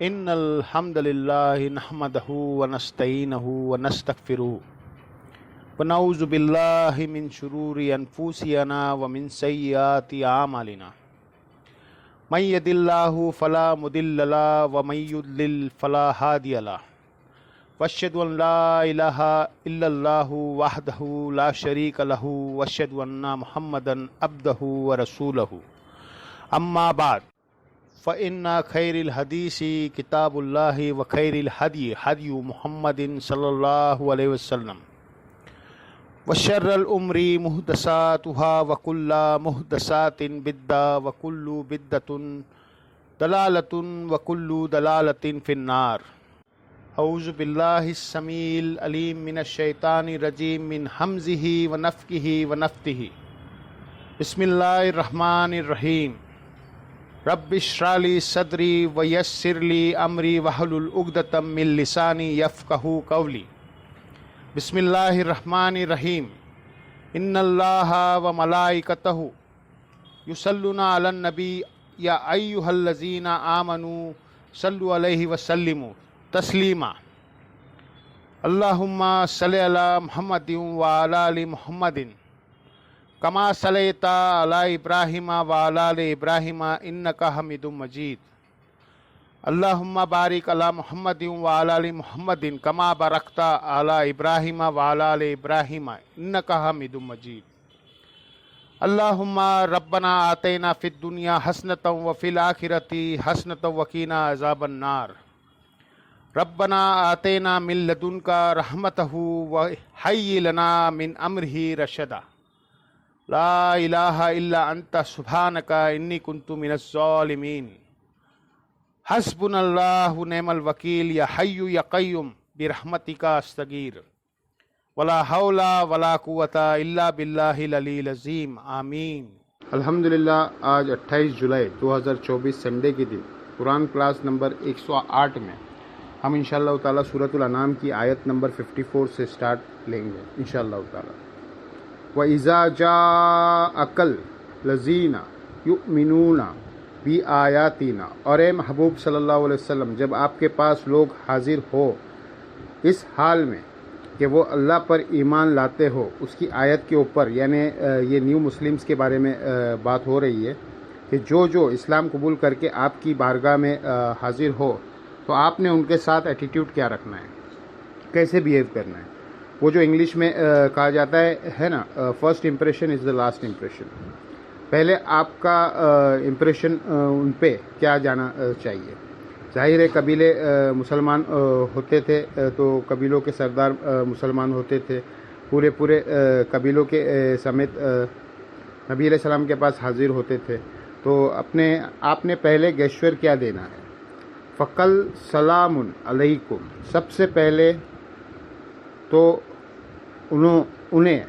ان الحمد للہ نحمده ونستعینه ونستغفره ونعوذ باللہ من شرور انفسنا ومن سیئات اعمالنا من یهد اللہ فلا مضل له ومن یضلل فلا ہادی له واشهد ان لا الہ الا اللہ وحدہ لا شریک له واشهد ان محمدا عبدہ ورسولہ اما بعد فإن خیر الحدیث کتاب اللہ وخیر الہدی ہدی محمد صلی اللہ علیہ وسلم وشر الامور محدثاتها وکل محدثات بدعۃ وکل بدعۃ ضلالۃ وکل ضلالۃ فی النار۔ اعوذ باللہ السمیع العلیم من الشیطان الرجیم من ہمزہ ونفخہ ونفثہ۔ بسم اللہ الرحمن الرحیم۔ رب اشرح لی صدری ویسر لی امری واحلل عقدۃ من لسانی یفقہوا قولی۔ بسم اللہ الرحمن الرحیم۔ ان اللہ وملائکتہ یصلون علی النبی یا ایھا الذین آمنوا صلوا علیہ وسلموا تسلیما۔ اللہم صل علی محمد وعلی آل محمد کما صلیت علی ابراہیم وعلی آل ابراہیم انک حمید مجید۔ اللہم بارک علی محمد وعلی آل محمد کما بارکت علی ابراہیم وعلی آل ابراہیم انک حمید مجید۔ اللہم ربنا آتینا فی الدنیا حسنۃ وفی الآخرۃ حسنۃ وقنا عذاب النار۔ ربنا آتینا من لدنک رحمتہ وہیئ لنا من امرہ رشدا۔ لا الہ الا انت سبحانک انی کنت من الظالمین۔ حسبنا اللہ ونعم الوکیل یا حی یا قیوم برحمتک استغیث ولا حول ولا قوۃ الا باللہ العلی العظیم آمین۔ الحمدللہ آج 28 جولائی 2024 سنڈے کے دن قرآن کلاس نمبر 108 میں ہم انشاءاللہ تعالی سورۃ الانعام کی آیت نمبر 54 سے سٹارٹ لیں گے انشاءاللہ تعالی۔ وَإِذَا جَاءَكَ الَّذِينَ يُؤْمِنُونَ بِآيَاتِنَا، اور اے محبوب صلی اللہ علیہ وسلم جب آپ کے پاس لوگ حاضر ہو اس حال میں کہ وہ اللہ پر ایمان لاتے ہو اس کی آیت کے اوپر، یعنی یہ نیو مسلمز کے بارے میں بات ہو رہی ہے کہ جو اسلام قبول کر کے آپ کی بارگاہ میں حاضر ہو تو آپ نے ان کے ساتھ ایٹیٹیوڈ کیا رکھنا ہے، کیسے بیہیو کرنا ہے۔ وہ جو انگلش میں کہا جاتا ہے نا، first impression is the last impression. پہلے آپ کا امپریشن ان پہ کیا جانا چاہیے۔ ظاہر ہے قبیلے مسلمان ہوتے تھے تو قبیلوں کے سردار مسلمان ہوتے تھے، پورے قبیلوں کے سمیت نبی علیہ السلام کے پاس حاضر ہوتے تھے، تو آپ نے پہلے گیشور کیا دینا ہے۔ فقل سلام علیکم، سب سے پہلے تو انہیں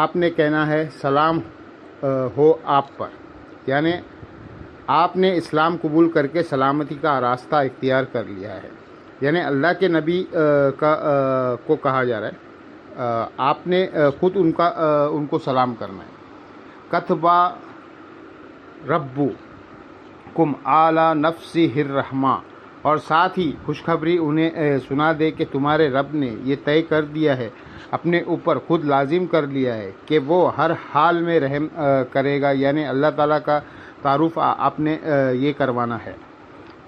آپ نے کہنا ہے سلام ہو آپ پر، یعنی آپ نے اسلام قبول کر کے سلامتی کا راستہ اختیار کر لیا ہے، یعنی اللہ کے نبی کو کہا جا رہا ہے آپ نے خود ان کو سلام کرنا ہے۔ کتبا ربکم اعلی نفسہ الرحمہ، اور ساتھ ہی خوشخبری انہیں سنا دے کہ تمہارے رب نے یہ طے کر دیا ہے، اپنے اوپر خود لازم کر لیا ہے کہ وہ ہر حال میں رحم کرے گا، یعنی اللہ تعالیٰ کا تعارف آپ نے یہ کروانا ہے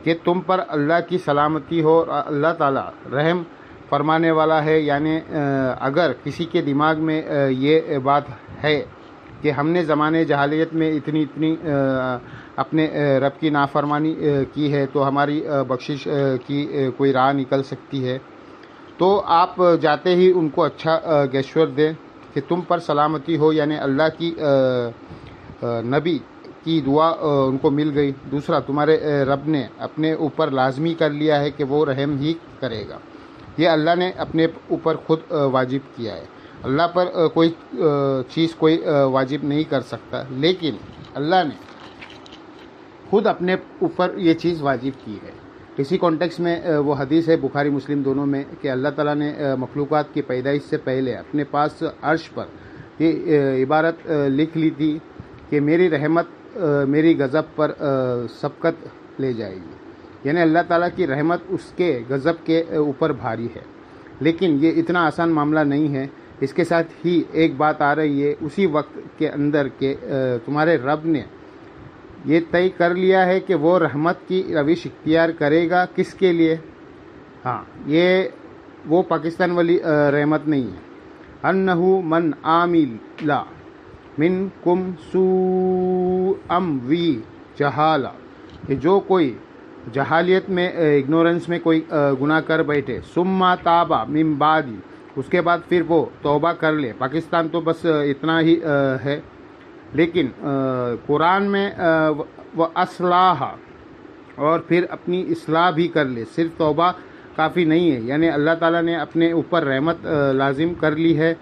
کہ تم پر اللہ کی سلامتی ہو، اور اللہ تعالیٰ رحم فرمانے والا ہے۔ یعنی اگر کسی کے دماغ میں یہ بات ہے کہ ہم نے زمانے جہالیت میں اتنی اپنے رب کی نافرمانی کی ہے تو ہماری بخشش کی کوئی راہ نکل سکتی ہے، تو آپ جاتے ہی ان کو اچھا گیشور دیں کہ تم پر سلامتی ہو، یعنی اللہ کی نبی کی دعا ان کو مل گئی۔ دوسرا، تمہارے رب نے اپنے اوپر لازمی کر لیا ہے کہ وہ رحم ہی کرے گا، یہ اللہ نے اپنے اوپر خود واجب کیا ہے۔ اللہ پر کوئی چیز کوئی واجب نہیں کر سکتا، لیکن اللہ نے خود اپنے اوپر یہ چیز واجب کی ہے۔ اسی کانٹیکس میں وہ حدیث ہے بخاری مسلم دونوں میں کہ اللہ تعالیٰ نے مخلوقات کی پیدائش سے پہلے اپنے پاس عرش پر یہ عبارت لکھ لی تھی کہ میری رحمت میری غضب پر سبقت لے جائے گی، یعنی اللہ تعالیٰ کی رحمت اس کے غضب کے اوپر بھاری ہے، لیکن یہ اتنا آسان معاملہ نہیں ہے۔ اس کے ساتھ ہی ایک بات آ رہی ہے اسی وقت کے اندر کہ تمہارے رب نے یہ طے کر لیا ہے کہ وہ رحمت کی روش اختیار کرے گا کس کے لیے۔ ہاں، یہ وہ پاکستان والی رحمت نہیں ہے۔ انہو من عامل منکم سوءا وی جہالہ، کہ جو کوئی جہالیت میں اگنورنس میں کوئی گناہ کر بیٹھے، ثم تاب من بعد، اس کے بعد پھر وہ توبہ کر لے۔ پاکستان تو بس اتنا ہی ہے، لیکن قرآن میں وہ اصلاح اور پھر اپنی اصلاح بھی کر لے، صرف توبہ کافی نہیں ہے۔ یعنی اللہ تعالیٰ نے اپنے اوپر رحمت لازم کر لی ہے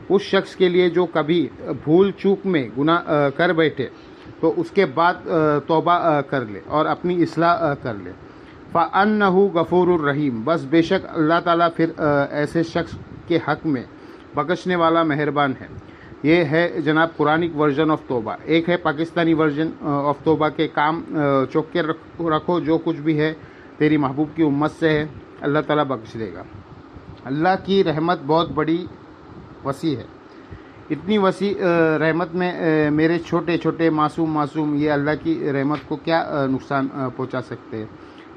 اس شخص کے لیے جو کبھی بھول چوک میں گناہ کر بیٹھے تو اس کے بعد توبہ کر لے اور اپنی اصلاح کر لے۔ فَأَنَّهُ غَفُورٌ الرحیم، بس بے شک اللہ تعالیٰ پھر ایسے شخص کے حق میں بخشنے والا مہربان ہے۔ یہ ہے جناب قرآنک ورژن آف توبہ۔ ایک ہے پاکستانی ورژن آف توبہ کے کام چوک کے رکھو، جو کچھ بھی ہے تیری محبوب کی امت سے ہے، اللہ تعالیٰ بخش دے گا۔ اللہ کی رحمت بہت بڑی وسیع ہے۔ اتنی وسیع رحمت میں میرے چھوٹے چھوٹے معصوم یہ اللہ کی رحمت کو کیا نقصان پہنچا سکتے ہیں؟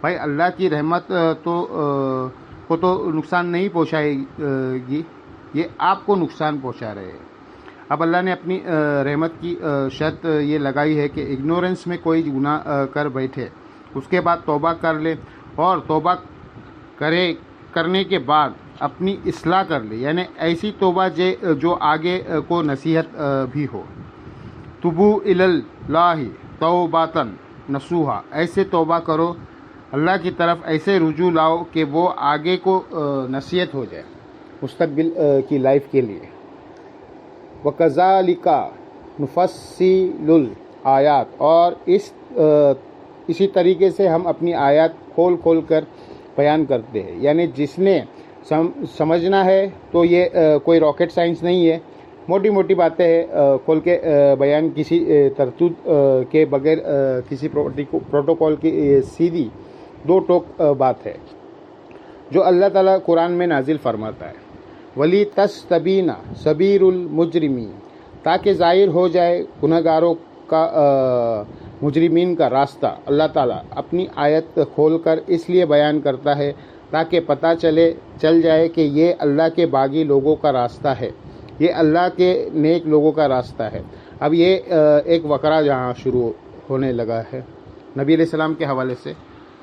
بھائی اللہ کی رحمت کو تو نقصان نہیں پہنچائے گی، یہ آپ کو نقصان پہنچا رہے ہیں۔ اب اللہ نے اپنی رحمت کی شرط یہ لگائی ہے کہ اگنورنس میں کوئی گناہ کر بیٹھے اس کے بعد توبہ کر لے، اور توبہ کرنے کے بعد اپنی اصلاح کر لے، یعنی ایسی توبہ جو آگے کو نصیحت بھی ہو۔ توبو الی اللہ توبۃ نصوحا، ایسے توبہ کرو اللہ کی طرف، ایسے رجوع لاؤ کہ وہ آگے کو نصیحت ہو جائے مستقبل کی لائف کے لیے۔ وَكَذَلِكَ نُفَصِّلُ الْآيَاتِ، اور اسی طریقے سے ہم اپنی آیات کھول کر بیان کرتے ہیں۔ یعنی جس نے سمجھنا ہے تو یہ کوئی راکٹ سائنس نہیں ہے، موٹی موٹی باتیں ہیں کھول کے بیان، کسی ترتیب کے بغیر، کسی پروٹوکول کی، سیدھی دو ٹوک بات ہے جو اللہ تعالیٰ قرآن میں نازل فرماتا ہے۔ وَلِتَسْتَبِينَ سَبِيلُ الْمُجْرِمِينَ، تاکہ ظاہر ہو جائے گنہگاروں کا، مجرمین کا راستہ۔ اللہ تعالیٰ اپنی آیت کھول کر اس لیے بیان کرتا ہے تاکہ پتہ چل جائے کہ یہ اللہ کے باغی لوگوں کا راستہ ہے، یہ اللہ کے نیک لوگوں کا راستہ ہے۔ اب یہ ایک وقرہ جہاں شروع ہونے لگا ہے نبی علیہ السلام کے حوالے سے،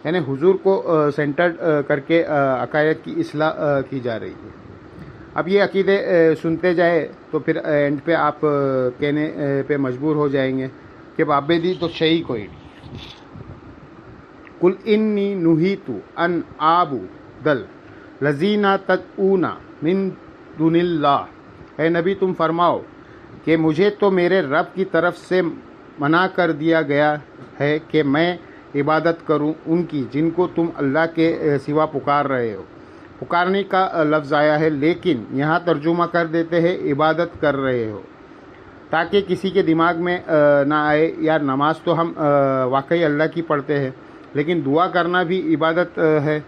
یعنی حضور کو سینٹرڈ کر کے عقائد کی اصلاح کی جا رہی ہے۔ اب یہ عقیدے سنتے جائے تو پھر اینڈ پہ آپ کہنے پہ مجبور ہو جائیں گے کہ بابے دی تو شہی کوئی نہیں۔ قُلْ إِنِّي نُهِيتُ أَنْ أَعْبُدَ الَّذِينَ تَدْعُونَ مِن دُونِ اللَّهِ، اے نبی تم فرماؤ کہ مجھے تو میرے رب کی طرف سے منع کر دیا گیا ہے کہ میں عبادت کروں ان کی جن کو تم اللہ کے سوا پکار رہے ہو۔ پکارنے کا لفظ آیا ہے، لیکن یہاں ترجمہ کر دیتے ہیں عبادت کر رہے ہو، تاکہ کسی کے دماغ میں نہ آئے یار نماز تو ہم واقعی اللہ کی پڑھتے ہیں، لیکن دعا کرنا بھی عبادت ہے۔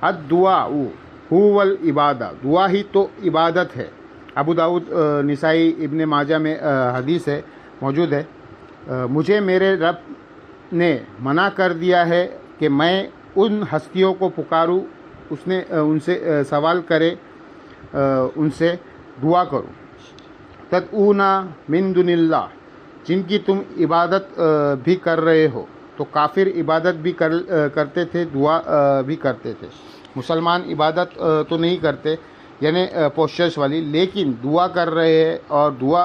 الدعاء هو العبادہ، دعا ہی تو عبادت ہے۔ ابو داؤد، نسائی، ابن ماجہ میں حدیث ہے، موجود ہے، مجھے میرے رب نے منع کر دیا ہے کہ میں ان ہستیوں کو پکاروں، اس نے ان سے سوال کرے، ان سے دعا کروں۔ تدعونا من دون اللہ، جن کی تم عبادت بھی کر رہے ہو۔ تو کافر عبادت بھی کرتے تھے، دعا بھی کرتے تھے۔ مسلمان عبادت تو نہیں کرتے، یعنی پوسچرس والی، لیکن دعا کر رہے ہیں، اور دعا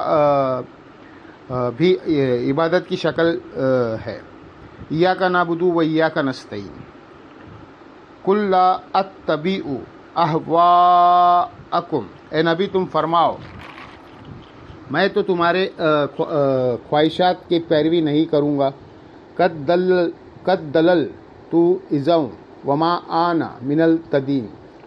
بھی عبادت کی شکل ہے۔ ایاک نعبد و ایاک نستعین۔ قل لا اتبع اہواءکم، اے نبی تم فرماؤ میں تو تمہارے خواہشات کی پیروی نہیں کروں گا۔ قد دللت اذا وما انا من التدین،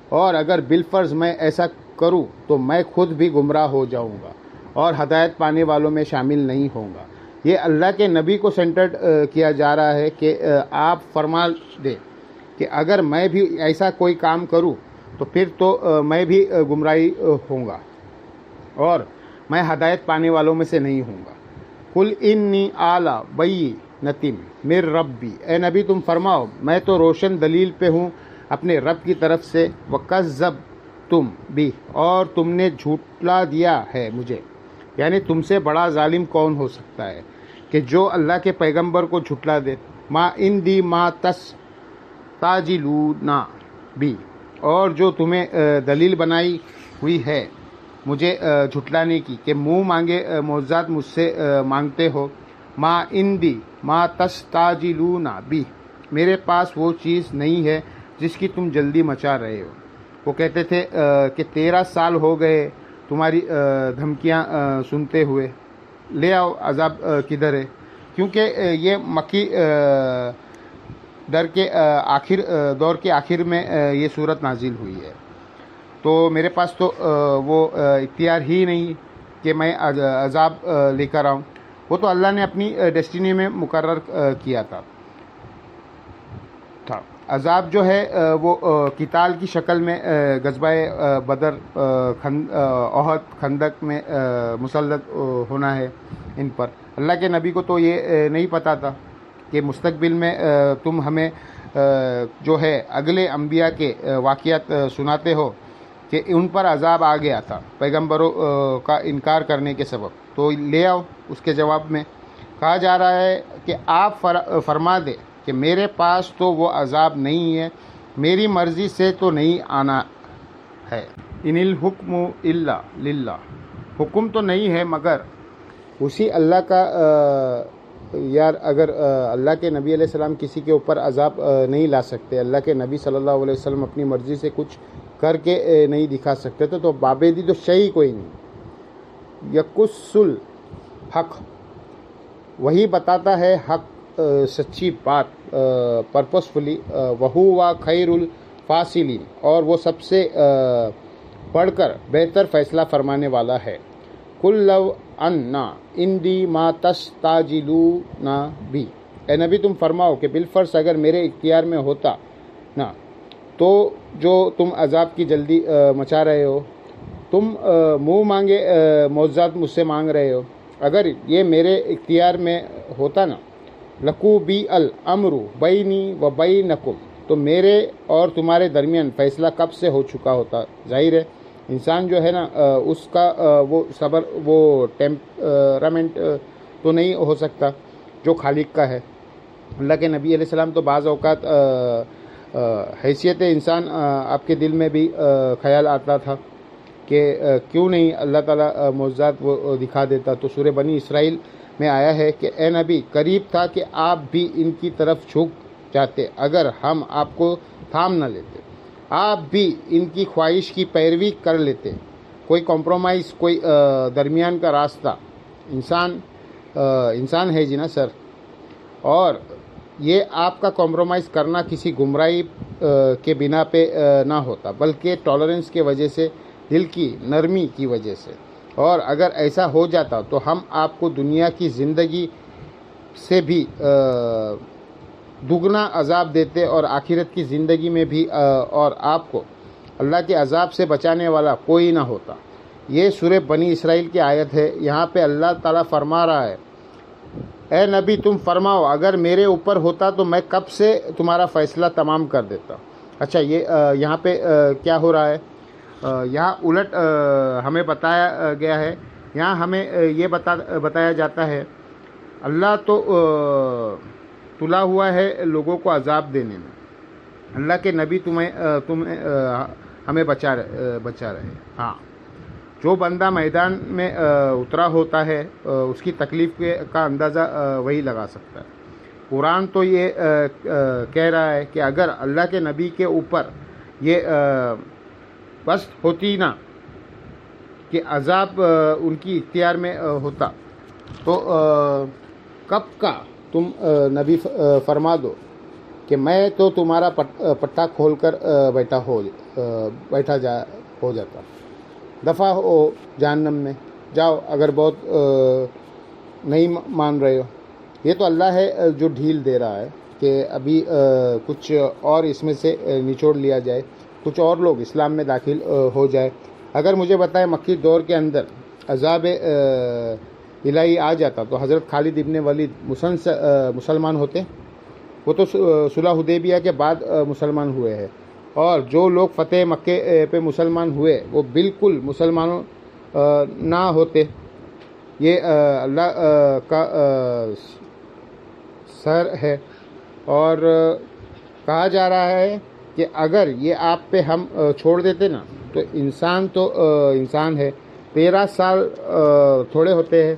اور اگر بالفرض میں ایسا کروں تو میں خود بھی گمراہ ہو جاؤں گا اور ہدایت پانے والوں میں شامل نہیں ہوں گا۔ یہ اللہ کے نبی کو سینٹرڈ کیا جا رہا ہے کہ آپ فرما دیں کہ اگر میں بھی ایسا کوئی کام کروں تو پھر تو میں بھی گمراہی ہوں گا اور میں ہدایت پانے والوں میں سے نہیں ہوں گا۔ قل انی اعلیٰ بینۃ من ربی، اے نبی تم فرماؤ میں تو روشن دلیل پہ ہوں اپنے رب کی طرف سے، وکذبتم بھی، اور تم نے جھوٹلا دیا ہے مجھے، یعنی تم سے بڑا ظالم کون ہو سکتا ہے کہ جو اللہ کے پیغمبر کو جھٹلا دے۔ ما عندی ما تستعجلون بھی، اور جو تمہیں دلیل بنائی ہوئی ہے مجھے جھٹلانے کی کہ منہ مانگے معجزات مجھ سے مانگتے ہو۔ ما عندی ما تستعجلون بھی، میرے پاس وہ چیز نہیں ہے جس کی تم جلدی مچا رہے ہو۔ وہ کہتے تھے کہ 13 سال ہو گئے تمہاری دھمکیاں سنتے ہوئے، لے آؤ عذاب کدھر ہے، کیونکہ یہ مکی دور کے آخر میں یہ صورت نازل ہوئی ہے، تو میرے پاس تو وہ اختیار ہی نہیں کہ میں عذاب لے کر آؤں، وہ تو اللہ نے اپنی ڈیسٹینی میں مقرر کیا تھا۔ عذاب جو ہے وہ قتال کی شکل میں غزوہ بدر، احد، خندق میں مسلط ہونا ہے ان پر۔ اللہ کے نبی کو تو یہ نہیں پتہ تھا کہ مستقبل میں تم ہمیں جو ہے اگلے انبیاء کے واقعات سناتے ہو کہ ان پر عذاب آ گیا تھا پیغمبروں کا انکار کرنے کے سبب، تو لے آؤ۔ اس کے جواب میں کہا جا رہا ہے کہ آپ فرما دے کہ میرے پاس تو وہ عذاب نہیں ہے، میری مرضی سے تو نہیں آنا ہے۔ ان الحکم الا للہ، حکم تو نہیں ہے مگر اسی اللہ کا۔ یار اگر اللہ کے نبی علیہ السلام کسی کے اوپر عذاب نہیں لا سکتے، اللہ کے نبی صلی اللہ علیہ وسلم اپنی مرضی سے کچھ کر کے نہیں دکھا سکتے تو بابیدی تو شیء کوئی نہیں۔ یقص الحق، وہی بتاتا ہے حق، سچی بات، پرپسفلی، وہو خیر الفاصلین، اور وہ سب سے بڑھ کر بہتر فیصلہ فرمانے والا ہے۔ قل لو ان عندی ما تستعجلون بھی، اے نبی تم فرماؤ کہ بالفرض اگر میرے اختیار میں ہوتا نا تو جو تم عذاب کی جلدی مچا رہے ہو، تم منہ مانگے معجزات مجھ سے مانگ رہے ہو، اگر یہ میرے اختیار میں ہوتا نا، لقو بی الامر بینی و بینکم، تو میرے اور تمہارے درمیان فیصلہ کب سے ہو چکا ہوتا۔ ظاہر ہے انسان جو ہے نا اس کا وہ صبر، وہ ٹیمپرامنٹ تو نہیں ہو سکتا جو خالق کا ہے۔ اللہ کے نبی علیہ السلام تو بعض اوقات حیثیت انسان آپ کے دل میں بھی خیال آتا تھا کہ کیوں نہیں اللہ تعالیٰ معجزات وہ دکھا دیتا۔ تو سورہ بنی اسرائیل میں آیا ہے کہ اے نبی قریب تھا کہ آپ بھی ان کی طرف جھک جاتے اگر ہم آپ کو تھام نہ لیتے، آپ بھی ان کی خواہش کی پیروی کر لیتے، کوئی کمپرومائز، کوئی درمیان کا راستہ، انسان ہے جی نا سر، اور یہ آپ کا کمپرومائز کرنا کسی گمراہی کے بنا پہ نہ ہوتا بلکہ ٹالرنس کی وجہ سے، دل کی نرمی کی وجہ سے، اور اگر ایسا ہو جاتا تو ہم آپ کو دنیا کی زندگی سے بھی دگنا عذاب دیتے اور آخرت کی زندگی میں بھی، اور آپ کو اللہ کے عذاب سے بچانے والا کوئی نہ ہوتا۔ یہ سورہ بنی اسرائیل کی آیت ہے۔ یہاں پہ اللہ تعالیٰ فرما رہا ہے اے نبی تم فرماؤ اگر میرے اوپر ہوتا تو میں کب سے تمہارا فیصلہ تمام کر دیتا۔ اچھا یہ یہاں پہ کیا ہو رہا ہے؟ یہاں الٹ ہمیں بتایا گیا ہے، یہاں ہمیں یہ بتایا جاتا ہے اللہ تو تلا ہوا ہے لوگوں کو عذاب دینے میں، اللہ کے نبی ہمیں بچا رہے۔ ہاں، جو بندہ میدان میں اترا ہوتا ہے اس کی تکلیف کا اندازہ وہی لگا سکتا ہے۔ قرآن تو یہ کہہ رہا ہے کہ اگر اللہ کے نبی کے اوپر یہ بس ہوتی نا کہ عذاب ان کی اختیار میں ہوتا تو کب کا تم نبی فرما دو کہ میں تو تمہارا پٹا کھول کر بیٹھا ہو جاتا، دفع ہو جہنم میں، جاؤ اگر بہت نہیں مان رہے ہو۔ یہ تو اللہ ہے جو ڈھیل دے رہا ہے۔ کہ ابھی کچھ اور اس میں سے نچوڑ لیا جائے، کچھ اور لوگ اسلام میں داخل ہو جائے۔ اگر مجھے بتائیں مکی دور کے اندر عذاب الہی آ جاتا تو حضرت خالد ابن ولید مسلمان ہوتے؟ وہ تو صلح حدیبیہ کے بعد مسلمان ہوئے ہیں، اور جو لوگ فتح مکے پہ مسلمان ہوئے وہ بالکل مسلمانوں نہ ہوتے۔ یہ اللہ کا سر ہے، اور کہا جا رہا ہے کہ اگر یہ آپ پہ ہم چھوڑ دیتے نا تو انسان ہے، 13 سال تھوڑے ہوتے ہیں۔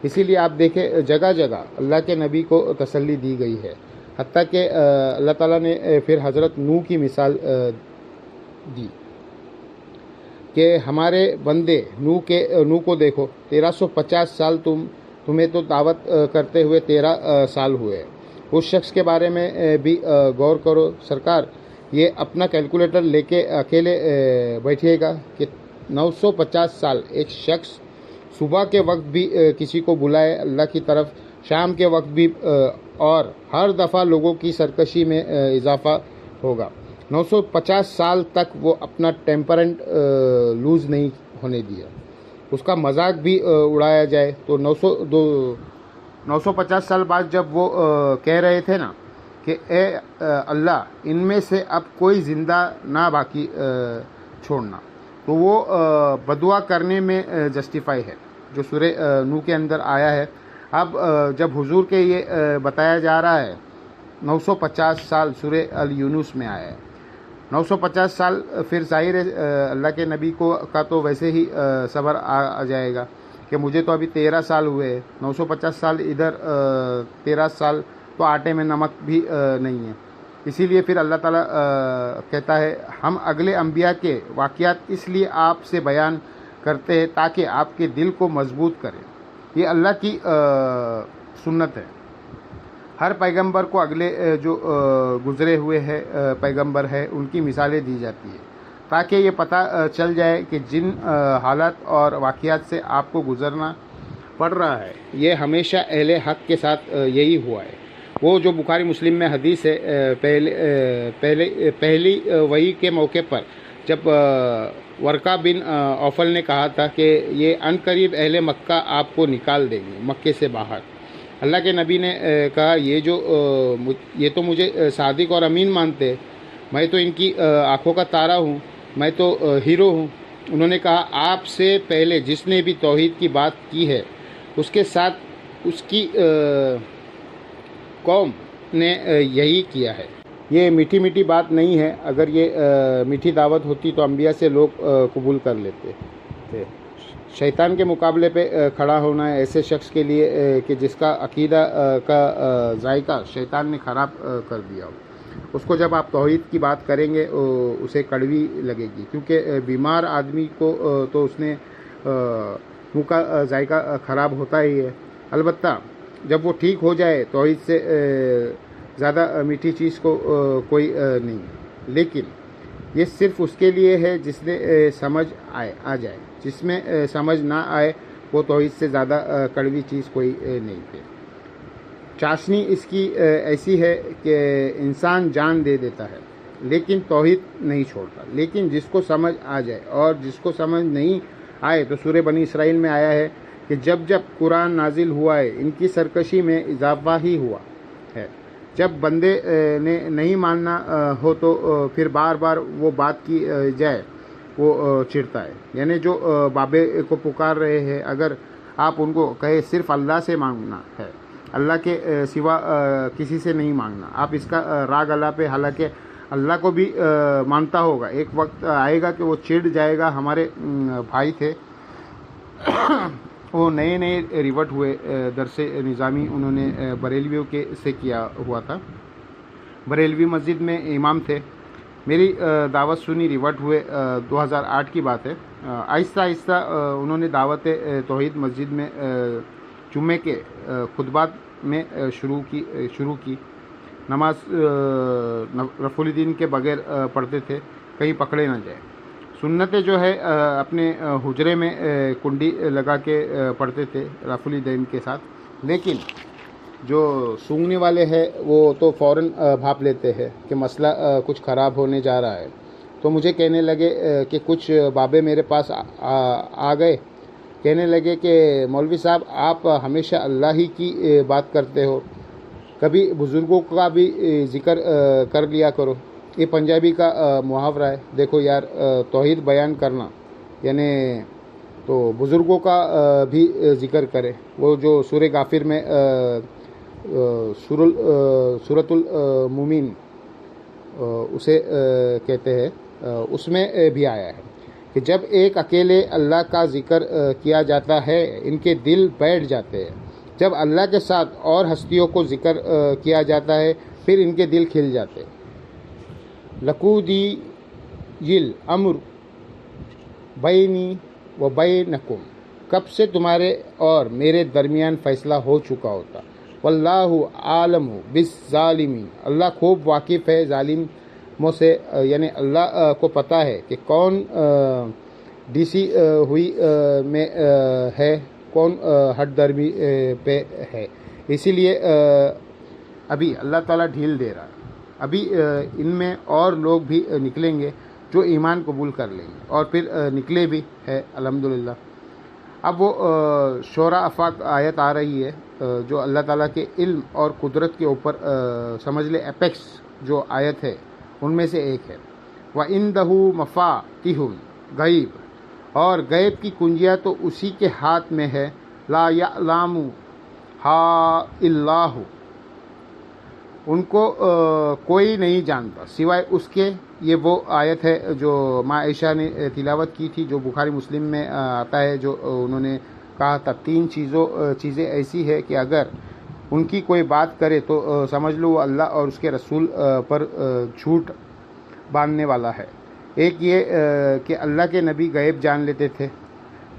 اسی لیے آپ دیکھیں جگہ جگہ اللہ کے نبی کو تسلی دی گئی ہے، حتیٰ کہ اللہ تعالیٰ نے پھر حضرت نوح کی مثال دی کہ ہمارے بندے نوح کو دیکھو، 1350 سال تمہیں تو دعوت کرتے ہوئے 13 سال ہوئے۔ اس شخص کے بارے میں بھی غور کرو سرکار، یہ اپنا کیلکولیٹر لے کے اکیلے بیٹھیے گا کہ 950 سال ایک شخص صبح کے وقت بھی کسی کو بلائے اللہ کی طرف، شام کے وقت بھی، اور ہر دفعہ لوگوں کی سرکشی میں اضافہ ہوگا۔ 950 سال تک وہ اپنا ٹیمپرنٹ لوز نہیں ہونے دیا، اس کا مذاق بھی اڑایا جائے تو 950 سال بعد جب وہ کہہ رہے تھے نا کہ اے اللہ ان میں سے اب کوئی زندہ نہ باقی چھوڑنا، تو وہ بدعا کرنے میں جسٹیفائی ہے جو سورہ نوح کے اندر آیا ہے۔ اب جب حضور کے یہ بتایا جا رہا ہے 950 سال سورہ الیونس میں آیا ہے، 950 سال، پھر ظاہر ہے اللہ کے نبی کا تو ویسے ہی صبر آ جائے گا کہ مجھے تو ابھی 13 سال ہوئے ہیں، 950 سال ادھر 13 سال تو آٹے میں نمک بھی نہیں ہے۔ اسی لیے پھر اللہ تعالیٰ کہتا ہے ہم اگلے انبیاء کے واقعات اس لیے آپ سے بیان کرتے ہیں تاکہ آپ کے دل کو مضبوط کریں۔ یہ اللہ کی سنت ہے، ہر پیغمبر کو اگلے جو گزرے ہوئے ہیں پیغمبر ہے ان کی مثالیں دی جاتی ہیں تاکہ یہ پتہ چل جائے کہ جن حالات اور واقعات سے آپ کو گزرنا پڑ رہا ہے یہ ہمیشہ اہل حق کے ساتھ یہی ہوا ہے۔ وہ جو بخاری مسلم میں حدیث ہے، پہلی وحی کے موقع پر جب ورقہ بن اوفل نے کہا تھا کہ یہ عنقریب اہل مکہ آپ کو نکال دیں گے مکے سے باہر، اللہ کے نبی نے کہا یہ تو مجھے صادق اور امین مانتے ہیں، میں تو ان کی آنکھوں کا تارا ہوں، میں تو ہیرو ہوں۔ انہوں نے کہا آپ سے پہلے جس نے بھی توحید کی بات کی ہے اس کے ساتھ اس کی قوم نے یہی کیا ہے۔ یہ میٹھی میٹھی بات نہیں ہے، اگر یہ میٹھی دعوت ہوتی تو انبیاء سے لوگ قبول کر لیتے تھے۔ شیطان کے مقابلے پہ کھڑا ہونا ہے ایسے شخص کے لیے کہ جس کا عقیدہ کا ذائقہ شیطان نے خراب کر دیا ہو، اس کو جب آپ توحید کی بات کریں گے اسے کڑوی لگے گی، کیونکہ بیمار آدمی کو تو اس نے منہ کا ذائقہ خراب ہوتا ہی ہے۔ البتہ جب وہ ٹھیک ہو جائے توحید سے زیادہ میٹھی چیز کو کوئی نہیں، لیکن یہ صرف اس کے لیے ہے جس نے سمجھ آ جائے، جس میں سمجھ نہ آئے وہ توحید سے زیادہ کڑوی چیز کوئی نہیں ہے۔ چاشنی اس کی ایسی ہے کہ انسان جان دے دیتا ہے لیکن توحید نہیں چھوڑتا، لیکن جس کو سمجھ آ جائے، اور جس کو سمجھ نہیں آئے تو سورہ بنی اسرائیل میں آیا ہے کہ جب جب قرآن نازل ہوا ہے ان کی سرکشی میں اضافہ ہی ہوا ہے۔ جب بندے نے نہیں ماننا ہو تو پھر بار بار وہ بات کی جائے وہ چڑھتا ہے۔ یعنی جو بابے کو پکار رہے ہیں اگر آپ ان کو کہے صرف اللہ سے مانگنا ہے، اللہ کے سوا کسی سے نہیں مانگنا، آپ اس کا راگ اللہ پہ، حالانکہ اللہ کو بھی مانتا ہوگا، ایک وقت آئے گا کہ وہ چڑھ جائے گا۔ ہمارے بھائی تھے وہ نئے ریورٹ ہوئے درس نظامی، انہوں نے بریلویوں کے سے کیا ہوا تھا، بریلوی مسجد میں امام تھے، میری دعوت سنی، ریورٹ ہوئے، 2008 کی بات ہے۔ آہستہ آہستہ انہوں نے دعوت توحید مسجد میں جمعے کے خطبات میں شروع کی۔ نماز رفع الدین کے بغیر پڑھتے تھے، کہیں پکڑے نہ جائے۔ سنتیں جو ہے اپنے حجرے میں کنڈی لگا کے پڑھتے تھے رفع الدین کے ساتھ، لیکن جو سونگنے والے ہیں وہ تو فوراً بھاپ لیتے ہیں کہ مسئلہ کچھ خراب ہونے جا رہا ہے. تو مجھے کہنے لگے کہ کچھ بابے میرے پاس آ گئے. کہنے لگے کہ مولوی صاحب آپ ہمیشہ اللہ ہی کی بات کرتے ہو, کبھی بزرگوں کا بھی ذکر کر لیا کرو. یہ پنجابی کا محاورہ ہے. دیکھو یار, توحید بیان کرنا یعنی تو بزرگوں کا بھی ذکر کرے. وہ جو سورہ غافر میں سورۃ المومن اسے کہتے ہیں, اس میں بھی آیا ہے کہ جب ایک اکیلے اللہ کا ذکر کیا جاتا ہے ان کے دل بیٹھ جاتے ہیں. جب اللہ کے ساتھ اور ہستیوں کو ذکر کیا جاتا ہے پھر ان کے دل کھل جاتے ہیں. لقودی یل امر بینی و بینکم, کب سے تمہارے اور میرے درمیان فیصلہ ہو چکا ہوتا. واللہ عالم بالظالمین, اللہ خوب واقف ہے ظالموں سے, یعنی اللہ کو پتہ ہے کہ کون ڈیسی ہوئی میں ہے, کون ہٹ درمی پہ ہے. اسی لیے ابھی اللہ تعالیٰ ڈھیل دے رہا ہے. ابھی ان میں اور لوگ بھی نکلیں گے جو ایمان قبول کر لیں گے, اور پھر نکلے بھی ہے الحمدللہ. اب وہ شورا افاق آیت آ رہی ہے جو اللہ تعالیٰ کے علم اور قدرت کے اوپر سمجھ لے اپیکس جو آیت ہے ان میں سے ایک ہے. وَعِندَهُ مَفَاتِحُ الْغَیْبِ, اور غیب کی کنجیاں تو اسی کے ہاتھ میں ہے. لا یعلمها الا هو, ان کو کوئی نہیں جانتا سوائے اس کے. یہ وہ آیت ہے جو ماں عائشہ نے تلاوت کی تھی, جو بخاری مسلم میں آتا ہے, جو انہوں نے کہا تھا 3 چیزیں ایسی ہے کہ اگر ان کی کوئی بات کرے تو سمجھ لو وہ اللہ اور اس کے رسول پر جھوٹ باندھنے والا ہے. ایک یہ کہ اللہ کے نبی غیب جان لیتے تھے,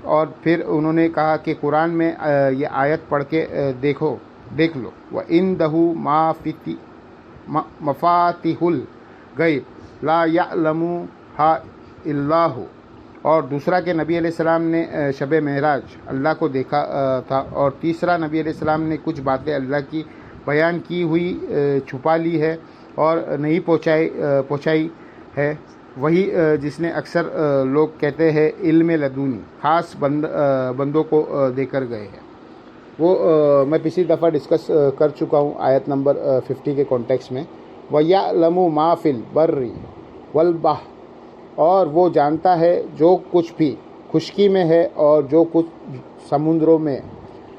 اور پھر انہوں نے کہا کہ قرآن میں یہ آیت پڑھ کے دیکھ لو. وَعِندَهُ مَفَاتِحُ الْغَیْبِ لا یعلمها الا هو, اور دوسرا کہ نبی علیہ السلام نے شب معراج اللہ کو دیکھا تھا, اور تیسرا نبی علیہ السلام نے کچھ باتیں اللہ کی بیان کی ہوئی چھپا لی ہے اور نہیں پہنچائی ہے. وہی جس نے اکثر لوگ کہتے ہیں علم لدونی, خاص بندوں کو دے کر گئے ہیں. وہ میں پچھلی دفعہ ڈسکس کر چکا ہوں آیت نمبر 50 کے کانٹیکس میں. وَيَعْلَمُ مَا فِي الْبَرِّ وَالْبَحْرِ, اور وہ جانتا ہے جو کچھ بھی خشکی میں ہے اور جو کچھ سمندروں میں.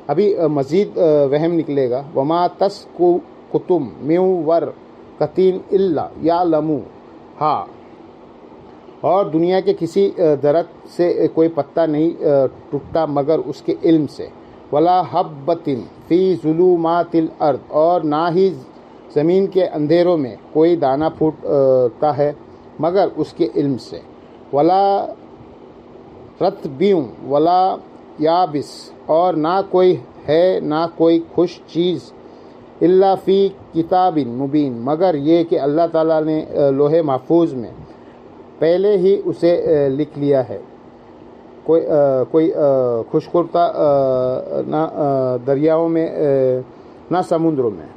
ابھی مزید وہم نکلے گا. وَمَا تَسْقُطُ مِن وَرَقَةٍ إِلَّا يَعْلَمُهَا, اور دنیا کے کسی درخت سے کوئی پتا نہیں ٹوٹتا مگر اس کے علم سے. وَلَا حَبَّةٍ فِي ظُلُمَاتِ الْأَرْضِ, اور نہ ہی زمین کے اندھیروں میں کوئی دانہ پھوٹتا ہے مگر اس کے علم سے. وَلَا رَطْبٍ وَلَا یابس, اور نہ کوئی ہے نہ کوئی خوش چیز الا فی کتاب مبین, مگر یہ کہ اللہ تعالیٰ نے لوح محفوظ میں پہلے ہی اسے لکھ لیا ہے. کوئی خشکتا نہ دریاؤں میں نہ سمندروں میں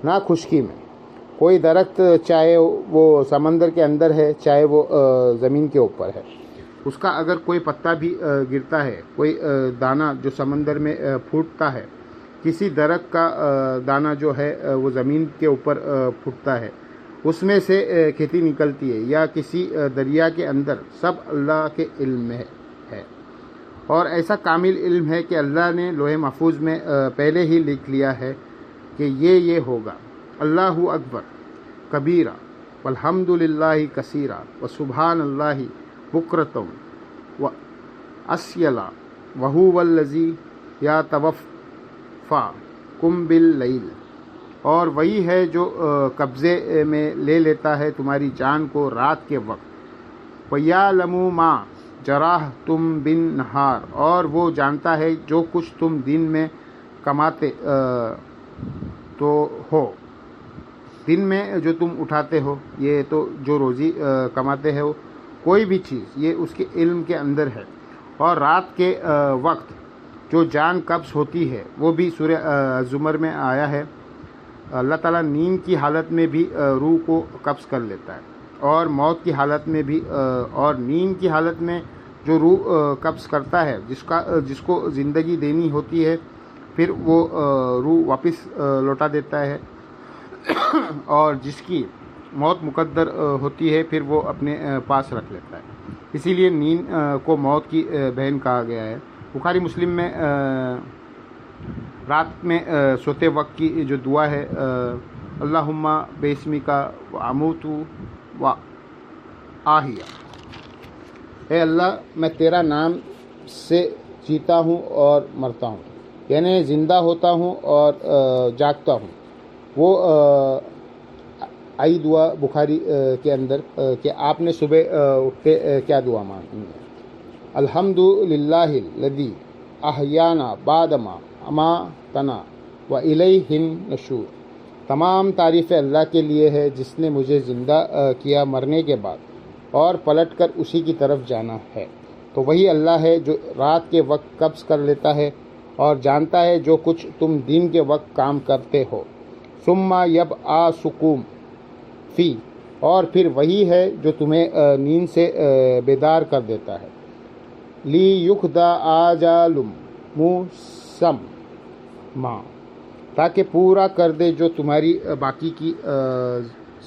نہ خشکی میں. کوئی درخت چاہے وہ سمندر کے اندر ہے چاہے وہ زمین کے اوپر ہے, اس کا اگر کوئی پتا بھی گرتا ہے, کوئی دانہ جو سمندر میں پھوٹتا ہے, کسی درخت کا دانہ جو ہے وہ زمین کے اوپر پھوٹتا ہے, اس میں سے کھیتی نکلتی ہے, یا کسی دریا کے اندر, سب اللہ کے علم میں ہے. اور ایسا کامل علم ہے کہ اللہ نے لوح محفوظ میں پہلے ہی لکھ لیا ہے کہ یہ ہوگا. اللہ اکبر کبیرہ والحمد للہ کثیرہ وسبحان اللہ بکرۃ واسیلا وہو الذی یتوفاکم باللیل, اور وہی ہے جو قبضے میں لے لیتا ہے تمہاری جان کو رات کے وقت. وَيَعْلَمُ مَا جَرَحْتُم بِالنَّهَارِ, اور وہ جانتا ہے جو کچھ تم دن میں کماتے تو ہو, دن میں جو تم اٹھاتے ہو, یہ تو جو روزی کماتے ہو کوئی بھی چیز, یہ اس کے علم کے اندر ہے. اور رات کے وقت جو جان قبض ہوتی ہے وہ بھی سورہ زمر میں آیا ہے. اللہ تعالیٰ نیند کی حالت میں بھی روح کو قبض کر لیتا ہے اور موت کی حالت میں بھی اور نیند کی حالت میں جو روح قبض کرتا ہے جس کو زندگی دینی ہوتی ہے پھر وہ روح واپس لوٹا دیتا ہے اور جس کی موت مقدر ہوتی ہے پھر وہ اپنے پاس رکھ لیتا ہے. اسی لیے نیند کو موت کی بہن کہا گیا ہے. بخاری مسلم میں رات میں سوتے وقت کی جو دعا ہے اللہم باسمکا واموت واحیا، اے اللہ میں تیرا نام سے جیتا ہوں اور مرتا ہوں، یعنی زندہ ہوتا ہوں اور جاگتا ہوں. وہ آئی دعا بخاری کے اندر کہ آپ نے صبح اٹھ کے کیا دعا مانگی ہے. الحمد للہ الذی احیانا بعد ما اماتنا والیہ النشور. تمام تعریفیں اللہ کے لیے ہے جس نے مجھے زندہ کیا مرنے کے بعد اور پلٹ کر اسی کی طرف جانا ہے. تو وہی اللہ ہے جو رات کے وقت قبض کر لیتا ہے اور جانتا ہے جو کچھ تم دن کے وقت کام کرتے ہو. ثم یبعثکم فی، اور پھر وہی ہے جو تمہیں نیند سے بیدار کر دیتا ہے. لیقضی آجال مسمى، تاکہ پورا کر دے جو تمہاری باقی کی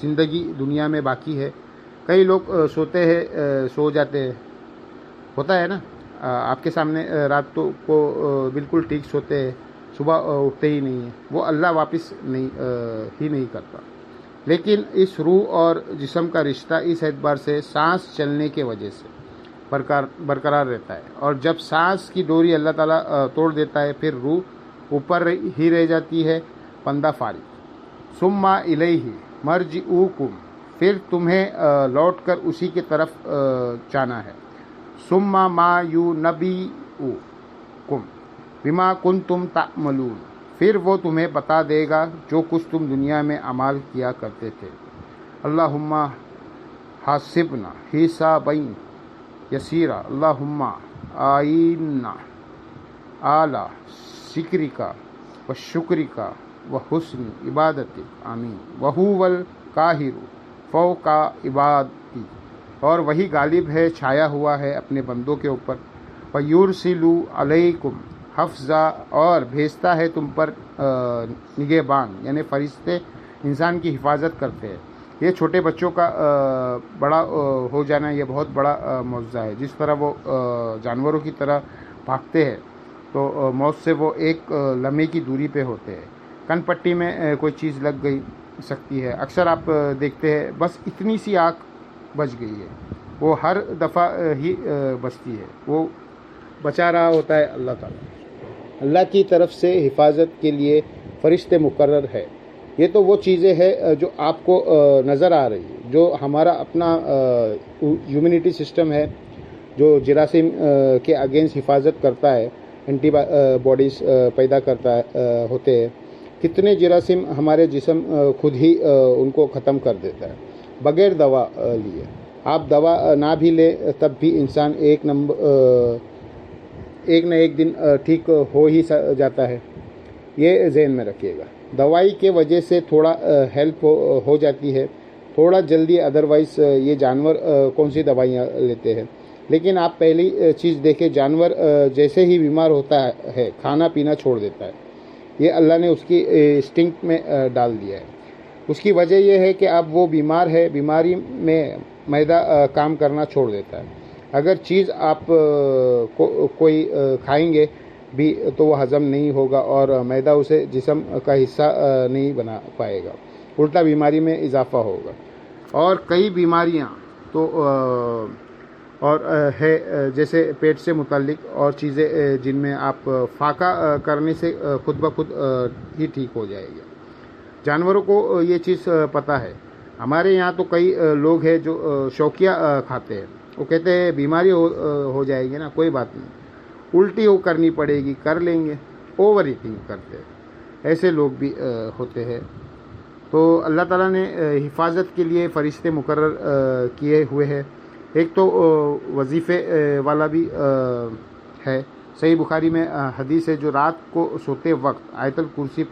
زندگی دنیا میں باقی ہے. کئی لوگ سوتے ہیں سو جاتے ہیں، ہوتا ہے نا آپ کے سامنے رات کو بالکل ٹھیک سوتے ہیں، صبح اٹھتے ہی نہیں ہیں. وہ اللہ واپس نہیں کرتا. لیکن اس روح اور جسم کا رشتہ اس اعتبار سے سانس چلنے کے وجہ سے برقرار رہتا ہے، اور جب سانس کی ڈوری اللہ تعالیٰ توڑ دیتا ہے پھر روح اوپر ہی رہ جاتی ہے، بندہ فارغ. ثم الیہ مرجعکم، پھر تمہیں لوٹ کر اسی کی طرف جانا ہے. ثم ما ینبئکم بما کنتم تعملون، پھر وہ تمہیں بتا دے گا جو کچھ تم دنیا میں اعمال کیا کرتے تھے. اللہم حاسبنا حسابا یسیرا، اللہم آئینا اعلی ذکرک و شکرک و حسن عبادتک، آمین. وہو القاہر فوق عبادی، اور وہی غالب ہے، چھایا ہوا ہے اپنے بندوں کے اوپر. ویرسل علیکم حفظا، اور بھیجتا ہے تم پر نگہبان، یعنی فرشتے انسان کی حفاظت کرتے ہیں. یہ چھوٹے بچوں کا بڑا ہو جانا یہ بہت بڑا معجزہ ہے. جس طرح وہ جانوروں کی طرح بھاگتے ہیں تو موت سے وہ ایک لمحے کی دوری پہ ہوتے ہیں. کن پٹی میں کوئی چیز لگ گئی سکتی ہے، اکثر آپ دیکھتے ہیں بس اتنی سی آنکھ بچ گئی ہے، وہ ہر دفعہ ہی بچتی ہے، وہ بچا رہا ہوتا ہے اللہ تعالیٰ. اللہ کی طرف سے حفاظت کے لیے فرشتے مقرر ہے. یہ تو وہ چیزیں ہیں جو آپ کو نظر آ رہی ہے، جو ہمارا اپنا ہیومنٹی سسٹم ہے جو جراثیم کے اگینسٹ حفاظت کرتا ہے، اینٹی باڈیز پیدا کرتا ہوتے ہیں. کتنے جراثیم ہمارے جسم خود ہی ان کو ختم کر دیتا ہے بغیر دوا لیے. آپ دوا نہ بھی لیں تب بھی انسان ایک نہ ایک دن ٹھیک ہو ہی جاتا ہے. یہ ذہن میں رکھیے گا. دوائی کے وجہ سے تھوڑا ہیلپ ہو جاتی ہے تھوڑا جلدی، ادروائز یہ جانور کون سی دوائیاں لیتے ہیں. لیکن آپ پہلی چیز دیکھیں، جانور جیسے ہی بیمار ہوتا ہے کھانا پینا چھوڑ دیتا ہے. یہ اللہ نے اس کی انسٹنکٹ میں ڈال دیا ہے. اس کی وجہ یہ ہے کہ اب وہ بیمار ہے، بیماری میں معدہ کام کرنا چھوڑ دیتا ہے. اگر چیز آپ کوئی کھائیں گے بھی تو وہ ہضم نہیں ہوگا اور معدہ اسے جسم کا حصہ نہیں بنا پائے گا، الٹا بیماری میں اضافہ ہوگا. اور کئی بیماریاں تو اور ہے جیسے پیٹ سے متعلق اور چیزیں جن میں آپ فاقہ کرنے سے خود بخود ہی ٹھیک ہو جائے گا. جانوروں کو یہ چیز پتہ ہے. ہمارے یہاں تو کئی لوگ ہیں جو شوقیہ کھاتے ہیں. وہ کہتے ہیں بیماری ہو جائے گی نا، کوئی بات نہیں، الٹی وہ کرنی پڑے گی، کر لیں گے. اوور ایٹنگ کرتے ہیں، ایسے لوگ بھی ہوتے ہیں. تو اللہ تعالیٰ نے حفاظت کے لیے فرشتے مقرر کیے ہوئے ہیں. ایک تو وظیفے والا بھی ہے صحیح بخاری میں حدیث ہے، جو رات کو سوتے وقت آیت الکرسی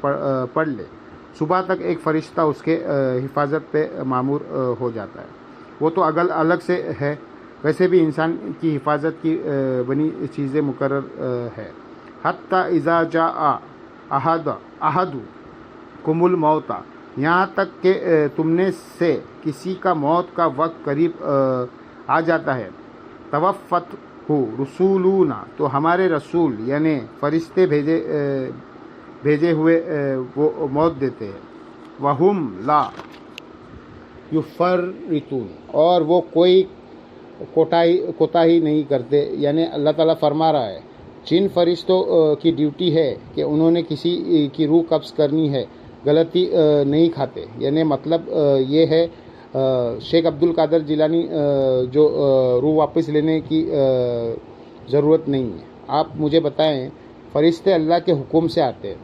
پڑھ لے، صبح تک ایک فرشتہ اس کے حفاظت پہ مامور ہو جاتا ہے۔ وہ تو الگ سے ہے، ویسے بھی انسان کی حفاظت کی بنی چیزیں مقرر ہے۔ حتی اذا جاء احدکم الموت، یہاں تک کہ تم نے سے کسی کا موت کا وقت قریب آ جاتا ہے، توفت ہو رسولنا، تو ہمارے رسول یعنی فرشتے بھیجے ہوئے وہ موت دیتے ہیں۔ وہم لا یفرطون، اور وہ کوئی کوتاہی نہیں کرتے، یعنی اللہ تعالیٰ فرما رہا ہے جن فرشتوں کی ڈیوٹی ہے کہ انہوں نے کسی کی روح قبض کرنی ہے، غلطی نہیں کھاتے، یعنی مطلب یہ ہے شیخ عبد القادر جیلانی جو روح واپس لینے کی ضرورت نہیں ہے۔ آپ مجھے بتائیں، فرشتے اللہ کے حکم سے آتے ہیں،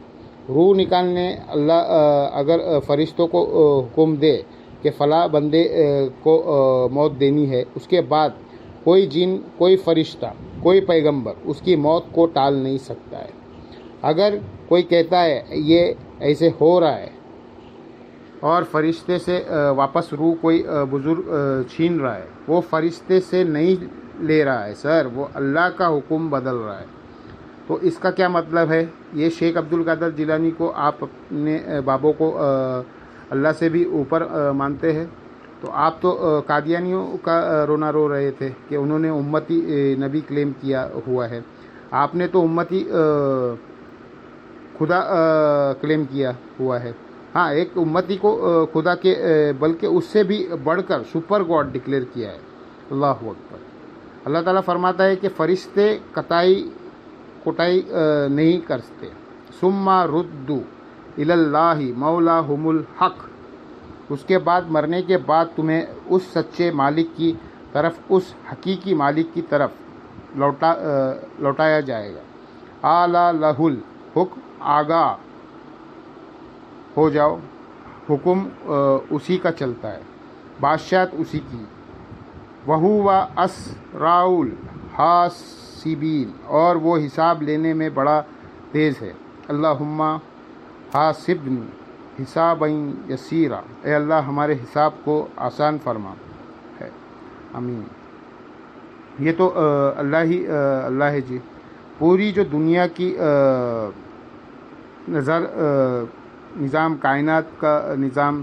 روح نکالنے اللہ اگر فرشتوں کو حکم دے کہ فلاں بندے کو موت دینی ہے، اس کے بعد کوئی جن، کوئی فرشتہ، کوئی پیغمبر اس کی موت کو ٹال نہیں سکتا ہے۔ اگر کوئی کہتا ہے یہ ایسے ہو رہا ہے اور فرشتے سے واپس روح کوئی بزرگ چھین رہا ہے، وہ فرشتے سے نہیں لے رہا ہے سر، وہ اللہ کا حکم بدل رہا ہے۔ تو اس کا کیا مطلب ہے؟ یہ شیخ عبد القادر جیلانی کو آپ اپنے بابوں کو اللہ سے بھی اوپر مانتے ہیں، تو آپ تو قادیانیوں کا رونا رو رہے تھے کہ انہوں نے امتی نبی کلیم کیا ہوا ہے، آپ نے تو امتی خدا کلیم کیا ہوا ہے۔ ہاں، ایک امتی کو خدا کے بلکہ اس سے بھی بڑھ کر سپر گاڈ ڈکلیئر کیا ہے۔ اللہ اکبر۔ اللہ تعالیٰ فرماتا ہے کہ فرشتے کوتاہی نہیں کرتے۔ ثم ردوا الی اللہ مولاہم الحق، اس کے بعد مرنے کے بعد تمہیں اس سچے مالک کی طرف، اس حقیقی مالک کی طرف لوٹایا جائے گا۔ اعلیٰ لہ الحکم، آگاہ ہو جاؤ، حکم اسی کا چلتا ہے، بادشاہت اسی کی۔ وَهُوَ أَسْرَعُ الْحَاسِبِينَ، اور وہ حساب لینے میں بڑا تیز ہے۔ اللہم حاسبنی حسابا یسیرا، اے اللہ ہمارے حساب کو آسان فرما ہے۔ آمین۔ یہ تو اللہ ہے جی۔ پوری جو دنیا کی نظام، کائنات کا نظام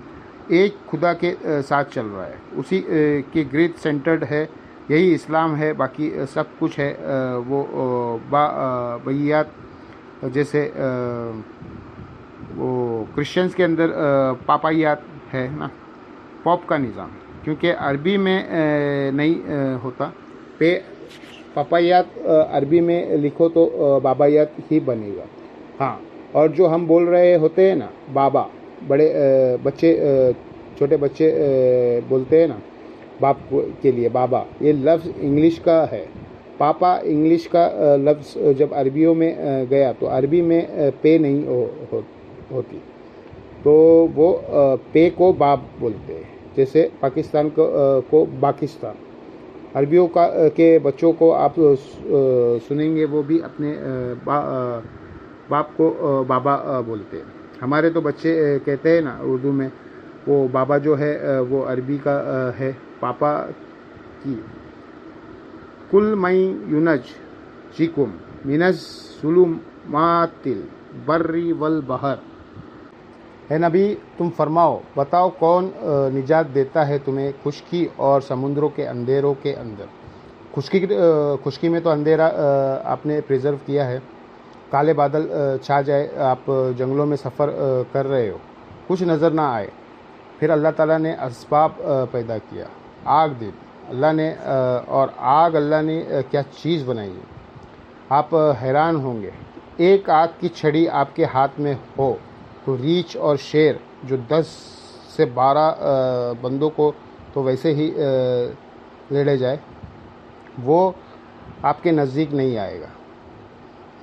ایک خدا کے ساتھ چل رہا ہے، اسی کے گریڈ سینٹرڈ ہے، یہی اسلام ہے، باقی سب کچھ ہے وہ بہیات، جیسے وہ کرسچنز کے اندر پاپائیات ہے نا، پوپ کا نظام، کیونکہ عربی میں نہیں ہوتا، پاپائیات عربی میں لکھو تو بابائیات ہی بنے گا۔ ہاں، اور جو ہم بول رہے ہوتے ہیں نا بابا، بڑے بچے، چھوٹے بچے بولتے ہیں نا باپ کے لیے بابا، یہ لفظ انگلش کا ہے۔ پاپا انگلش کا لفظ جب عربیوں میں گیا تو عربی میں پے نہیں ہوتی، تو وہ پے کو باپ بولتے ہیں، جیسے پاکستان کو باکستان۔ عربیوں کے بچوں کو آپ سنیں گے، وہ بھی اپنے باپ کو بابا بولتے ہیں۔ ہمارے تو بچے کہتے ہیں نا اردو میں، وہ بابا جو ہے وہ عربی کا ہے پاپا کی۔ کل من ینجیکم من الظلمات البر والبحر، اے نبی تم فرماؤ، بتاؤ کون نجات دیتا ہے تمہیں خشکی اور سمندروں کے اندھیروں کے اندر۔ خشکی میں تو اندھیرا آپ نے پریزرو کیا ہے، کالے بادل چھا جائے، آپ جنگلوں میں سفر کر رہے ہو، کچھ نظر نہ آئے، پھر اللہ تعالیٰ نے اسباب پیدا کیا، آگ دے دی اللہ نے، اور آگ اللہ نے کیا چیز بنائی ہے، آپ حیران ہوں گے۔ ایک آگ کی چھڑی آپ کے ہاتھ میں ہو تو ریچھ اور شیر جو 10 سے 12 بندوں کو تو ویسے ہی لڑے جائے، وہ آپ کے نزدیک نہیں آئے گا۔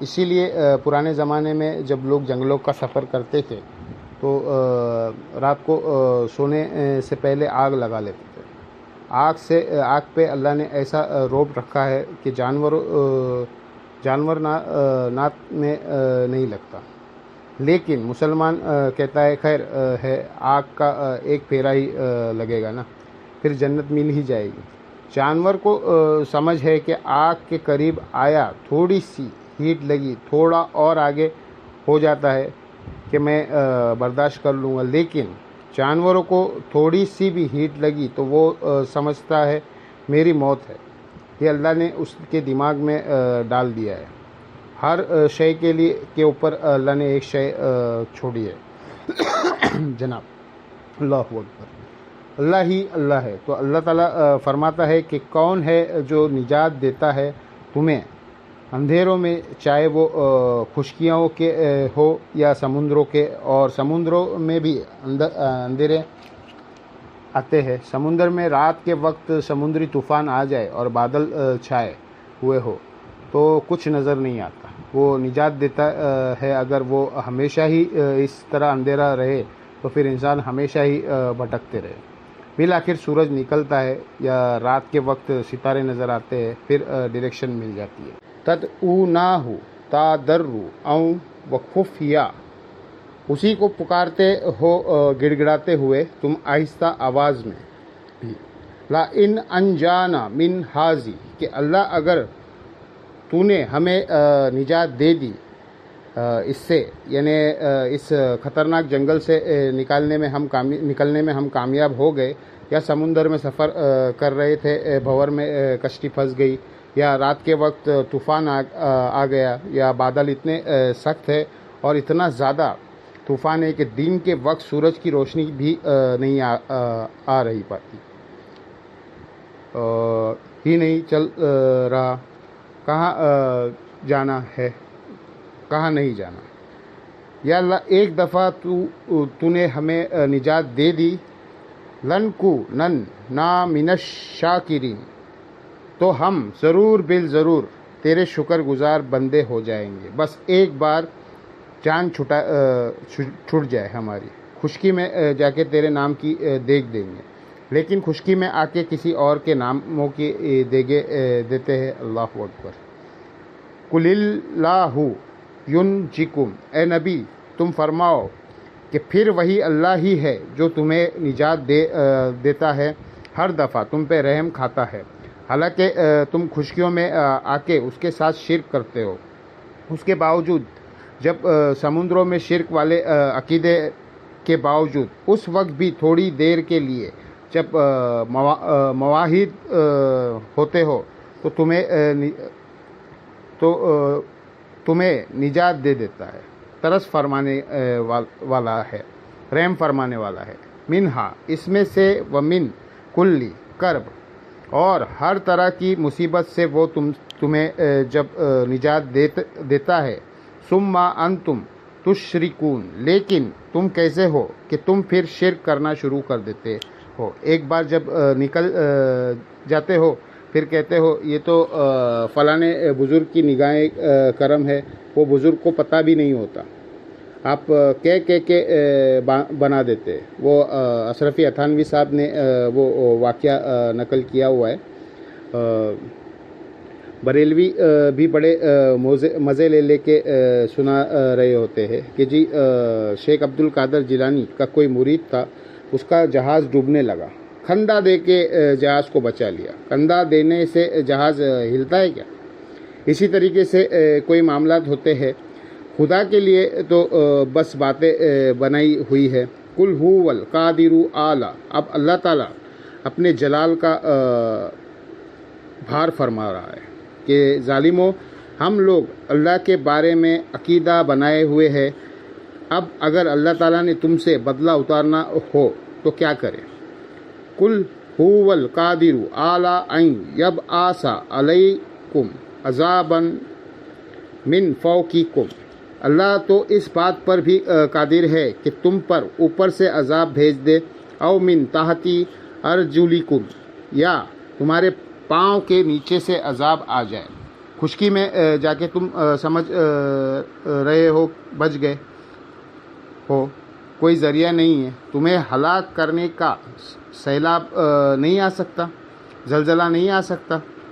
اسی لیے پرانے زمانے میں جب لوگ جنگلوں کا سفر کرتے تھے تو رات کو سونے سے پہلے آگ لگا لیتے تھے۔ آگ پہ اللہ نے ایسا روب رکھا ہے کہ جانور جانور نعت میں نہیں لگتا، لیکن مسلمان کہتا ہے خیر ہے، آگ کا ایک پھیرا ہی لگے گا نا، پھر جنت مل ہی جائے گی۔ جانور کو سمجھ ہے کہ آگ کے قریب آیا، تھوڑی سی ہیٹ لگی، تھوڑا اور آگے ہو جاتا ہے کہ میں برداشت کر لوں گا، لیکن جانوروں کو تھوڑی سی بھی ہیٹ لگی تو وہ سمجھتا ہے میری موت ہے۔ یہ اللہ نے اس کے دماغ میں ڈال دیا ہے۔ ہر شے کے اوپر اللہ نے ایک شے چھوڑی ہے جناب۔ اللہ اکبر، اللہ ہی اللہ ہے۔ تو اللہ تعالیٰ فرماتا ہے کہ کون ہے جو نجات دیتا ہے تمہیں اندھیروں میں، چاہے وہ خشکیوں کے ہو یا سمندروں کے، اور سمندروں میں بھی اندھیرے آتے ہیں۔ سمندر میں رات کے وقت سمندری طوفان آ جائے اور بادل چھائے ہوئے ہو تو کچھ نظر نہیں آتا، وہ نجات دیتا ہے۔ اگر وہ ہمیشہ ہی اس طرح اندھیرا رہے تو پھر انسان ہمیشہ ہی بھٹکتے رہے۔ بالآخر سورج نکلتا ہے یا رات کے وقت ستارے نظر آتے ہیں، پھر ڈائریکشن مل جاتی ہے۔ تدعوناہ تضرعا وخفیا، اسی کو پکارتے ہو گڑگڑاتے ہوئے تم آہستہ آواز میں بھی۔ لئن انجانا من ہذی، کہ اللہ اگر تو نے ہمیں نجات دے دی اس سے، یعنی اس خطرناک جنگل سے نکلنے میں ہم کامیاب ہو گئے، یا سمندر میں سفر کر رہے تھے، بھنور میں کشتی پھنس گئی، یا رات کے وقت طوفان آ گیا، یا بادل اتنے سخت ہے اور اتنا زیادہ طوفان ہے کہ دن کے وقت سورج کی روشنی بھی نہیں آ رہی پاتی، ہی نہیں چل رہا، کہاں جانا ہے کہاں نہیں جانا۔ یا اللہ ایک دفعہ تو نے ہمیں نجات دے دی، لنکوننا من الشاکرین، تو ہم ضرور بالضرور تیرے شکر گزار بندے ہو جائیں گے۔ بس ایک بار جان چھٹ جائے ہماری، خشکی میں جا کے تیرے نام کی دیکھ دیں گے، لیکن خشکی میں آ کے کسی اور کے ناموں کی دیتے ہیں۔ اللہ اکبر۔ قل اللہ ینجیکم، اے نبی تم فرماؤ کہ پھر وہی اللہ ہی ہے جو تمہیں نجات دیتا ہے، ہر دفعہ تم پہ رحم کھاتا ہے، حالانکہ تم خشکیوں میں آ کے اس کے ساتھ شرک کرتے ہو۔ اس کے باوجود جب سمندروں میں شرک والے عقیدے کے باوجود اس وقت بھی تھوڑی دیر کے لیے جب مواحد ہوتے ہو تو تمہیں نجات دے دیتا ہے، ترس فرمانے والا ہے، رحم فرمانے والا ہے۔ منہا، اس میں سے، ومن کلی کرب، اور ہر طرح کی مصیبت سے وہ تمہیں جب نجات دیتا ہے۔ ثم انتم تشرکون، لیکن تم کیسے ہو کہ تم پھر شرک کرنا شروع کر دیتے ہو۔ ایک بار جب نکل جاتے ہو پھر کہتے ہو یہ تو فلاں بزرگ کی نگاہ کرم ہے، وہ بزرگ کو پتہ بھی نہیں ہوتا، آپ کہہ کے بنا دیتے۔ وہ اشرفی اتھانوی صاحب نے وہ واقعہ نقل کیا ہوا ہے۔ بریلوی بھی بڑے مزے لے کے سنا رہے ہوتے ہیں کہ جی شیخ عبد القادر جیلانی کا کوئی مرید تھا، اس کا جہاز ڈوبنے لگا، کھندا دے کے جہاز کو بچا لیا۔ کھندا دینے سے جہاز ہلتا ہے کیا؟ اسی طریقے سے کوئی معاملات ہوتے ہیں، خدا کے لیے تو بس باتیں بنائی ہوئی ہے۔ قل هو القادر اعلی، اب اللہ تعالیٰ اپنے جلال کا بھار فرما رہا ہے کہ ظالموں، ہم لوگ اللہ کے بارے میں عقیدہ بنائے ہوئے ہیں، اب اگر اللہ تعالیٰ نے تم سے بدلہ اتارنا ہو تو کیا کرے؟ قل هو القادر اعلی ان یبعث علیکم عذابا من فوقکم، اللہ تو اس بات پر بھی قادر ہے کہ تم پر اوپر سے عذاب بھیج دے، او من تحت ارجلکم، یا تمہارے پاؤں کے نیچے سے عذاب آ جائے۔ خشکی میں جا کے تم سمجھ رہے ہو بچ گئے ہو، کوئی ذریعہ نہیں ہے، تمہیں ہلاک کرنے کا سیلاب نہیں آ سکتا، زلزلہ نہیں آ سکتا،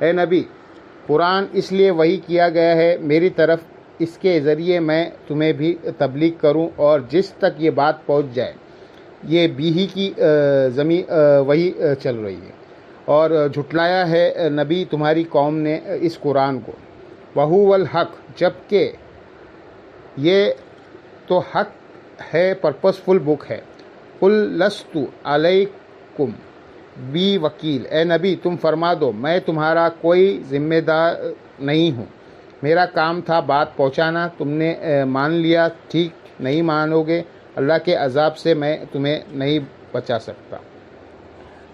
اے نبی قرآن اس لیے وحی کیا گیا ہے میری طرف اس کے ذریعے میں تمہیں بھی تبلیغ کروں اور جس تک یہ بات پہنچ جائے یہ بیہی کی زمین وہی چل رہی ہے اور جھٹلایا ہے نبی تمہاری قوم نے اس قرآن کو وہو الحق جبکہ یہ تو حق ہے پرپسفل بک ہے قل لست علیکم بی وکیل اے نبی تم فرما دو میں تمہارا کوئی ذمہ دار نہیں ہوں میرا کام تھا بات پہنچانا تم نے مان لیا ٹھیک نہیں مانو گے اللہ کے عذاب سے میں تمہیں نہیں بچا سکتا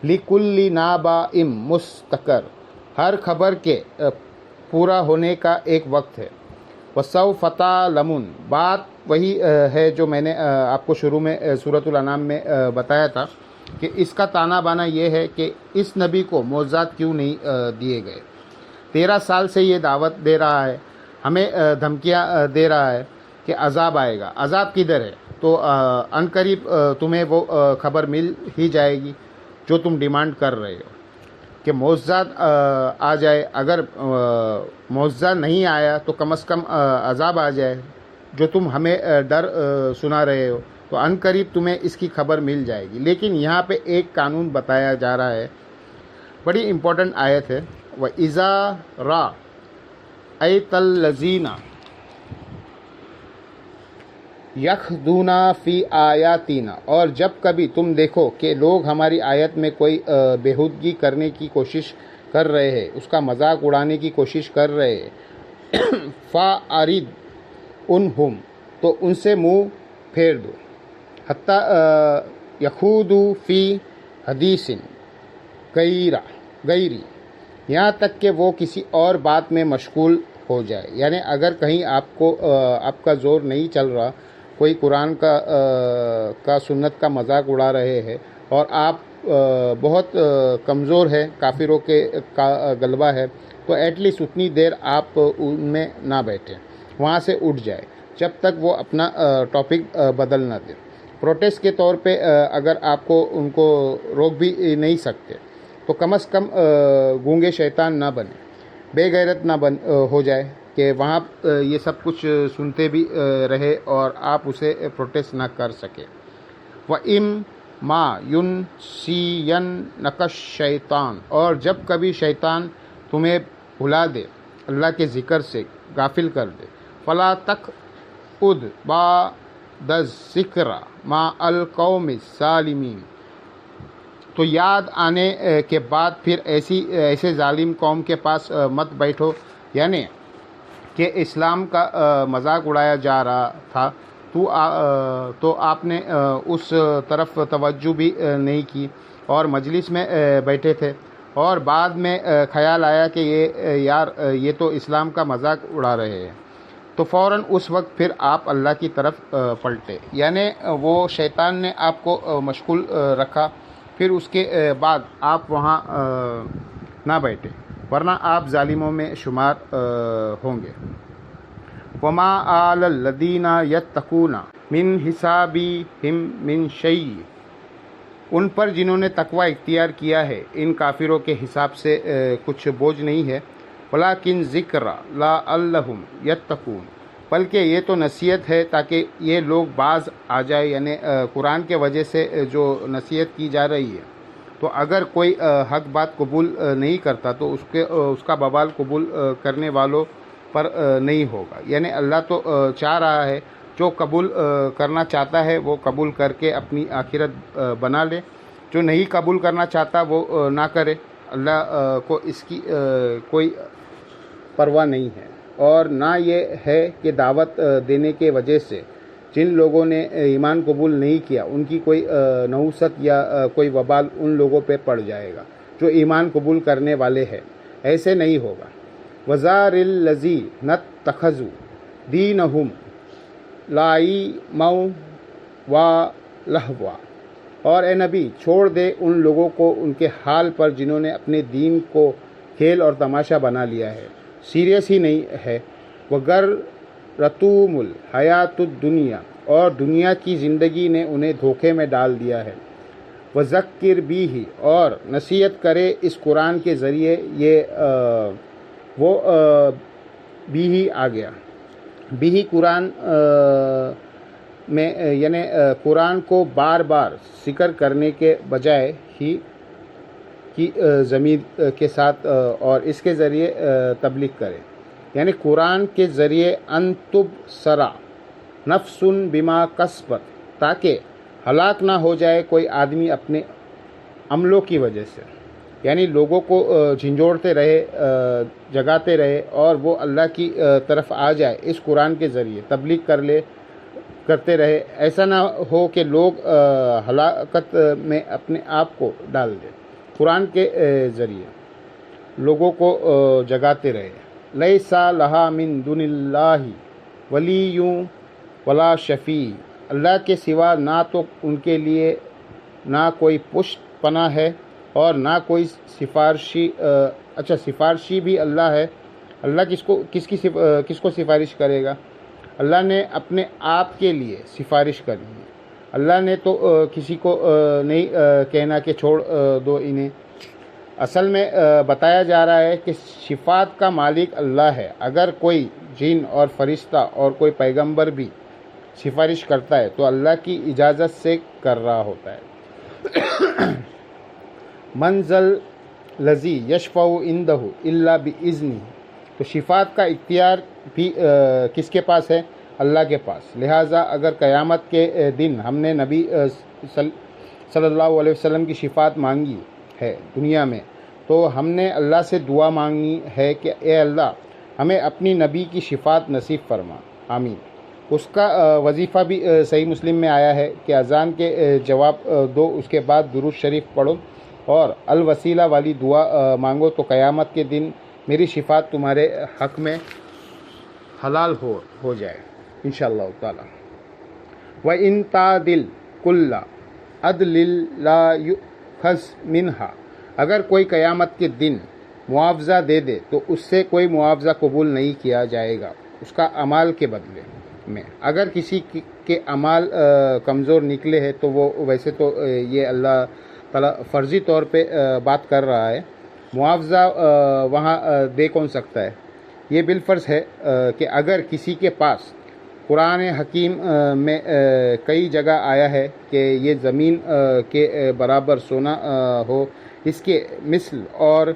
لِكُلِّ نَبَإٍ مُسْتَقَرٌ ہر خبر کے پورا ہونے کا ایک وقت ہے وَسَوْفَ تَعْلَمُونَ بات وہی ہے جو میں نے آپ کو شروع میں سورۃ الانعام میں بتایا تھا کہ اس کا تانا بانا یہ ہے کہ اس نبی کو معجزات کیوں نہیں دیے گئے 13 سال سے یہ دعوت دے رہا ہے ہمیں دھمکیاں دے رہا ہے کہ عذاب آئے گا عذاب کدھر ہے تو عنقریب تمہیں وہ خبر مل ہی جائے گی جو تم ڈیمانڈ کر رہے ہو کہ معجزات آ جائے اگر معجزہ نہیں آیا تو کم از کم عذاب آ جائے جو تم ہمیں ڈر سنا رہے ہو تو عنقریب تمہیں اس کی خبر مل جائے گی لیکن یہاں پہ ایک قانون بتایا جا رہا ہے بڑی امپورٹنٹ آیت ہے وَإِذَا رَأَيْتَ الَّذِينَ یخدون فی آیاتنا اور جب کبھی تم دیکھو کہ لوگ ہماری آیت میں کوئی بےہودگی کرنے کی کوشش کر رہے ہیں اس کا مذاق اڑانے کی کوشش کر رہے ہیں فَأَعْرِضْ عَنْهُمْ تو ان سے منہ پھیر دو حتیٰ یخوضوا فی حدیث غیری یہاں تک کہ وہ کسی اور بات میں مشغول ہو جائے یعنی اگر کہیں آپ کا زور نہیں چل رہا کوئی قرآن کا سنت کا مذاق اڑا رہے ہیں اور آپ بہت کمزور ہے کافروں کے غلبہ ہے تو ایٹ لیسٹ اتنی دیر آپ ان میں نہ بیٹھیں وہاں سے اٹھ جائے جب تک وہ اپنا ٹاپک بدل نہ دے پروٹیسٹ کے طور پہ اگر آپ کو ان کو روک بھی نہیں سکتے تو کم از کم گونگے شیطان نہ بنے بے غیرت نہ ہو جائے کہ وہاں یہ سب کچھ سنتے بھی رہے اور آپ اسے پروٹیسٹ نہ کر سکے وَإِمَّا يُنْسِيَنَّكَ الشَّيْطَانُ اور جب کبھی شیطان تمہیں بھلا دے اللہ کے ذکر سے غافل کر دے فَلَا تَقْعُدْ بَعْدَ الذِّكْرِ مَعَ الْقَوْمِ الظَّالِمِينَ تو یاد آنے کے بعد پھر ایسے ظالم قوم کے پاس مت بیٹھو یعنی کہ اسلام کا مذاق اڑایا جا رہا تھا تو آپ نے اس طرف توجہ بھی نہیں کی اور مجلس میں بیٹھے تھے اور بعد میں خیال آیا کہ یہ تو اسلام کا مذاق اڑا رہے ہیں تو فوراً اس وقت پھر آپ اللہ کی طرف پلٹے یعنی وہ شیطان نے آپ کو مشغول رکھا پھر اس کے بعد آپ وہاں نہ بیٹھے ورنہ آپ ظالموں میں شمار ہوں گے وَمَا عَلَى الَّذِينَ يَتَّقُونَ مِنْ حِسَابِهِمْ مِنْ شَيْءٍ ان پر جنہوں نے تقوی اختیار کیا ہے ان کافروں کے حساب سے کچھ بوجھ نہیں ہے وَلَكِنْ ذِكْرَ لَعَلَّهُمْ يَتَّقُونَ بلکہ یہ تو نصیحت ہے تاکہ یہ لوگ باز آ جائے یعنی قرآن کے وجہ سے جو نصیحت کی جا رہی ہے تو اگر کوئی حق بات قبول نہیں کرتا تو اس کا بوال قبول کرنے والوں پر نہیں ہوگا یعنی اللہ تو چاہ رہا ہے جو قبول کرنا چاہتا ہے وہ قبول کر کے اپنی آخرت بنا لے جو نہیں قبول کرنا چاہتا وہ نہ کرے اللہ کو اس کی کوئی پرواہ نہیں ہے اور نہ یہ ہے کہ دعوت دینے کے وجہ سے جن لوگوں نے ایمان قبول نہیں کیا ان کی کوئی نحوست یا کوئی وبال ان لوگوں پہ پڑ جائے گا جو ایمان قبول کرنے والے ہیں ایسے نہیں ہوگا وَذَرِ الَّذِينَ اتَّخَذُوا دِينَهُمْ لَعِبًا وَلَهْوًا اور اے نبی چھوڑ دے ان لوگوں کو ان کے حال پر جنہوں نے اپنے دین کو کھیل اور تماشا بنا لیا ہے سیریس ہی نہیں ہے وَغَرَّتْهُمُ الْحَيَاةُ الدُّنْيَا اور دنیا کی زندگی نے انہیں دھوکے میں ڈال دیا ہے وذکر بھی اور نصیحت کرے اس قرآن کے ذریعے. یہ وہ بھی آ گیا. بھی قرآن میں یعنی قرآن کو بار بار ذکر کرنے کے بجائے ہی کی ضمیر کے ساتھ اور اس کے ذریعے تبلیغ کرے. یعنی قرآن کے ذریعے ان تبصرا نفس بما کسبت، تاکہ ہلاک نہ ہو جائے کوئی آدمی اپنے عملوں کی وجہ سے. یعنی لوگوں کو جھنجھوڑتے رہے، جگاتے رہے اور وہ اللہ کی طرف آ جائے اس قرآن کے ذریعے تبلیغ کرتے رہے. ایسا نہ ہو کہ لوگ ہلاکت میں اپنے آپ کو ڈال دیں. قرآن کے ذریعے لوگوں کو جگاتے رہے. لیسا لہا من دون اللہ ولی ولا شفیع، اللہ کے سوا نہ تو ان کے لیے نہ کوئی پشت پناہ ہے اور نہ کوئی سفارشی. سفارشی بھی اللہ ہے. اللہ کس کو سفارش کرے گا؟ اللہ نے اپنے آپ کے لیے سفارش کرنی ہے. اللہ نے تو کسی کو نہیں کہنا کہ چھوڑ دو انہیں. اصل میں بتایا جا رہا ہے کہ صفات کا مالک اللہ ہے. اگر کوئی جن اور فرشتہ اور کوئی پیغمبر بھی سفارش کرتا ہے تو اللہ کی اجازت سے کر رہا ہوتا ہے. منزل لذی یشفع عندہ الا باذنہ، تو صفات کا اختیار بھی کس کے پاس ہے؟ اللہ کے پاس. لہٰذا اگر قیامت کے دن ہم نے نبی صلی اللہ علیہ وسلم کی شفاعت مانگی ہے دنیا میں، تو ہم نے اللہ سے دعا مانگی ہے کہ اے اللہ ہمیں اپنی نبی کی شفاعت نصیب فرما. آمین. اس کا وظیفہ بھی صحیح مسلم میں آیا ہے کہ اذان کے جواب دو، اس کے بعد درود شریف پڑھو اور الوسیلہ والی دعا مانگو تو قیامت کے دن میری شفاعت تمہارے حق میں حلال ہو جائے انشاءاللہ تعالی. وَإِن تَعْدِلْ كُلَّ عَدْلٍ لَا يُؤْخَذْ مِنْهَا، اگر کوئی قیامت کے دن معاوضہ دے دے تو اس سے کوئی معاوضہ قبول نہیں کیا جائے گا اس کا اعمال کے بدلے میں. اگر کسی کے اعمال کمزور نکلے ہیں تو وہ ویسے تو یہ اللہ تعالیٰ فرضی طور پہ بات کر رہا ہے. معاوضہ وہاں دے کون سکتا ہے؟ یہ بالفرض ہے کہ اگر کسی کے پاس قرآن حکیم میں کئی جگہ آیا ہے کہ یہ زمین کے برابر سونا ہو، اس کے مثل اور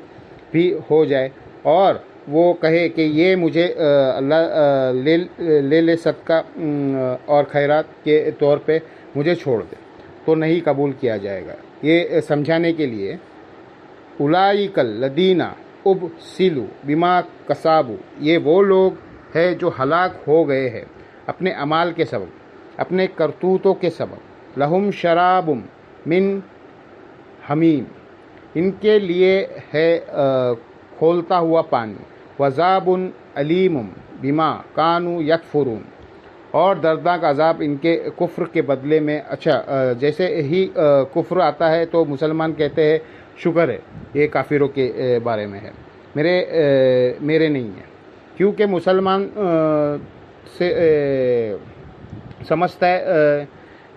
بھی ہو جائے، اور وہ کہے کہ یہ مجھے اللہ لے صدقہ اور خیرات کے طور پہ مجھے چھوڑ دے، تو نہیں قبول کیا جائے گا. یہ سمجھانے کے لیے اولئک الذین ابسلوا بما کسبوا، یہ وہ لوگ ہیں جو ہلاک ہو گئے ہیں اپنے اعمال کے سبب، اپنے کرتوتوں کے سبب. لہم شراب من حمیم، ان کے لیے ہے کھولتا ہوا پانی. وعذاب علیم بما کانوا یکفرون، اور دردناک عذاب ان کے کفر کے بدلے میں. جیسے ہی کفر آتا ہے تو مسلمان کہتے ہیں شکر ہے، یہ کافروں کے بارے میں ہے، میرے نہیں ہے. کیونکہ مسلمان سے سمجھتا ہے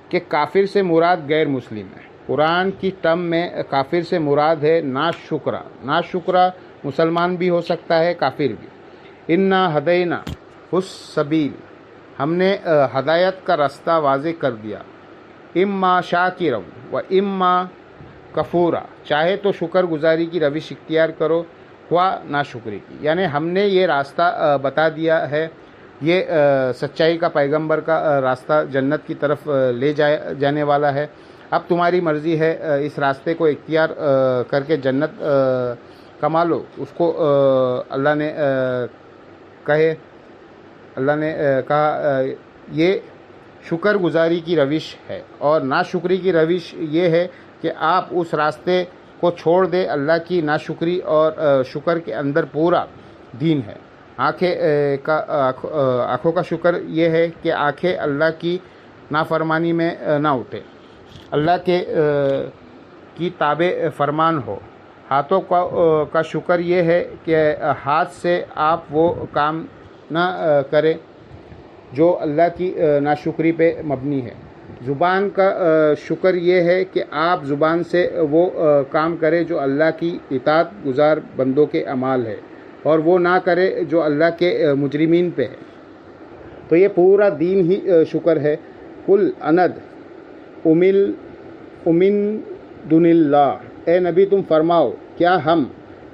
کہ کافر سے مراد غیر مسلم ہے. قرآن کی ٹرم میں کافر سے مراد ہے ناشکرا. ناشکرا مسلمان بھی ہو سکتا ہے، کافر بھی. انا ہدینا السبیل، ہم نے ہدایت کا راستہ واضح کر دیا. اما شاکرا و اما کفورا، چاہے تو شکر گزاری کی روش اختیار کرو خواہ ناشکری کی. یعنی ہم نے یہ راستہ بتا دیا ہے، یہ سچائی کا پیغمبر کا راستہ جنت کی طرف لے جانے والا ہے. اب تمہاری مرضی ہے اس راستے کو اختیار کر کے جنت کما لو. اس کو اللہ نے کہا یہ شکر گزاری کی روش ہے، اور ناشکری کی روش یہ ہے کہ آپ اس راستے کو چھوڑ دیں. اللہ کی ناشکری اور شکر کے اندر پورا دین ہے. آنکھوں کا شکر یہ ہے کہ آنکھیں اللہ کی نافرمانی میں نہ اٹھے، اللہ کی تابع فرمان ہو. ہاتھوں کا شکر یہ ہے کہ ہاتھ سے آپ وہ کام نہ کریں جو اللہ کی ناشکری پہ مبنی ہے. زبان کا شکر یہ ہے کہ آپ زبان سے وہ کام کرے جو اللہ کی اطاعت گزار بندوں کے اعمال ہے، اور وہ نہ کرے جو اللہ کے مجرمین پہ ہے۔ تو یہ پورا دین ہی شکر ہے۔ کل اند امن دن اللہ، اے نبی تم فرماؤ کیا ہم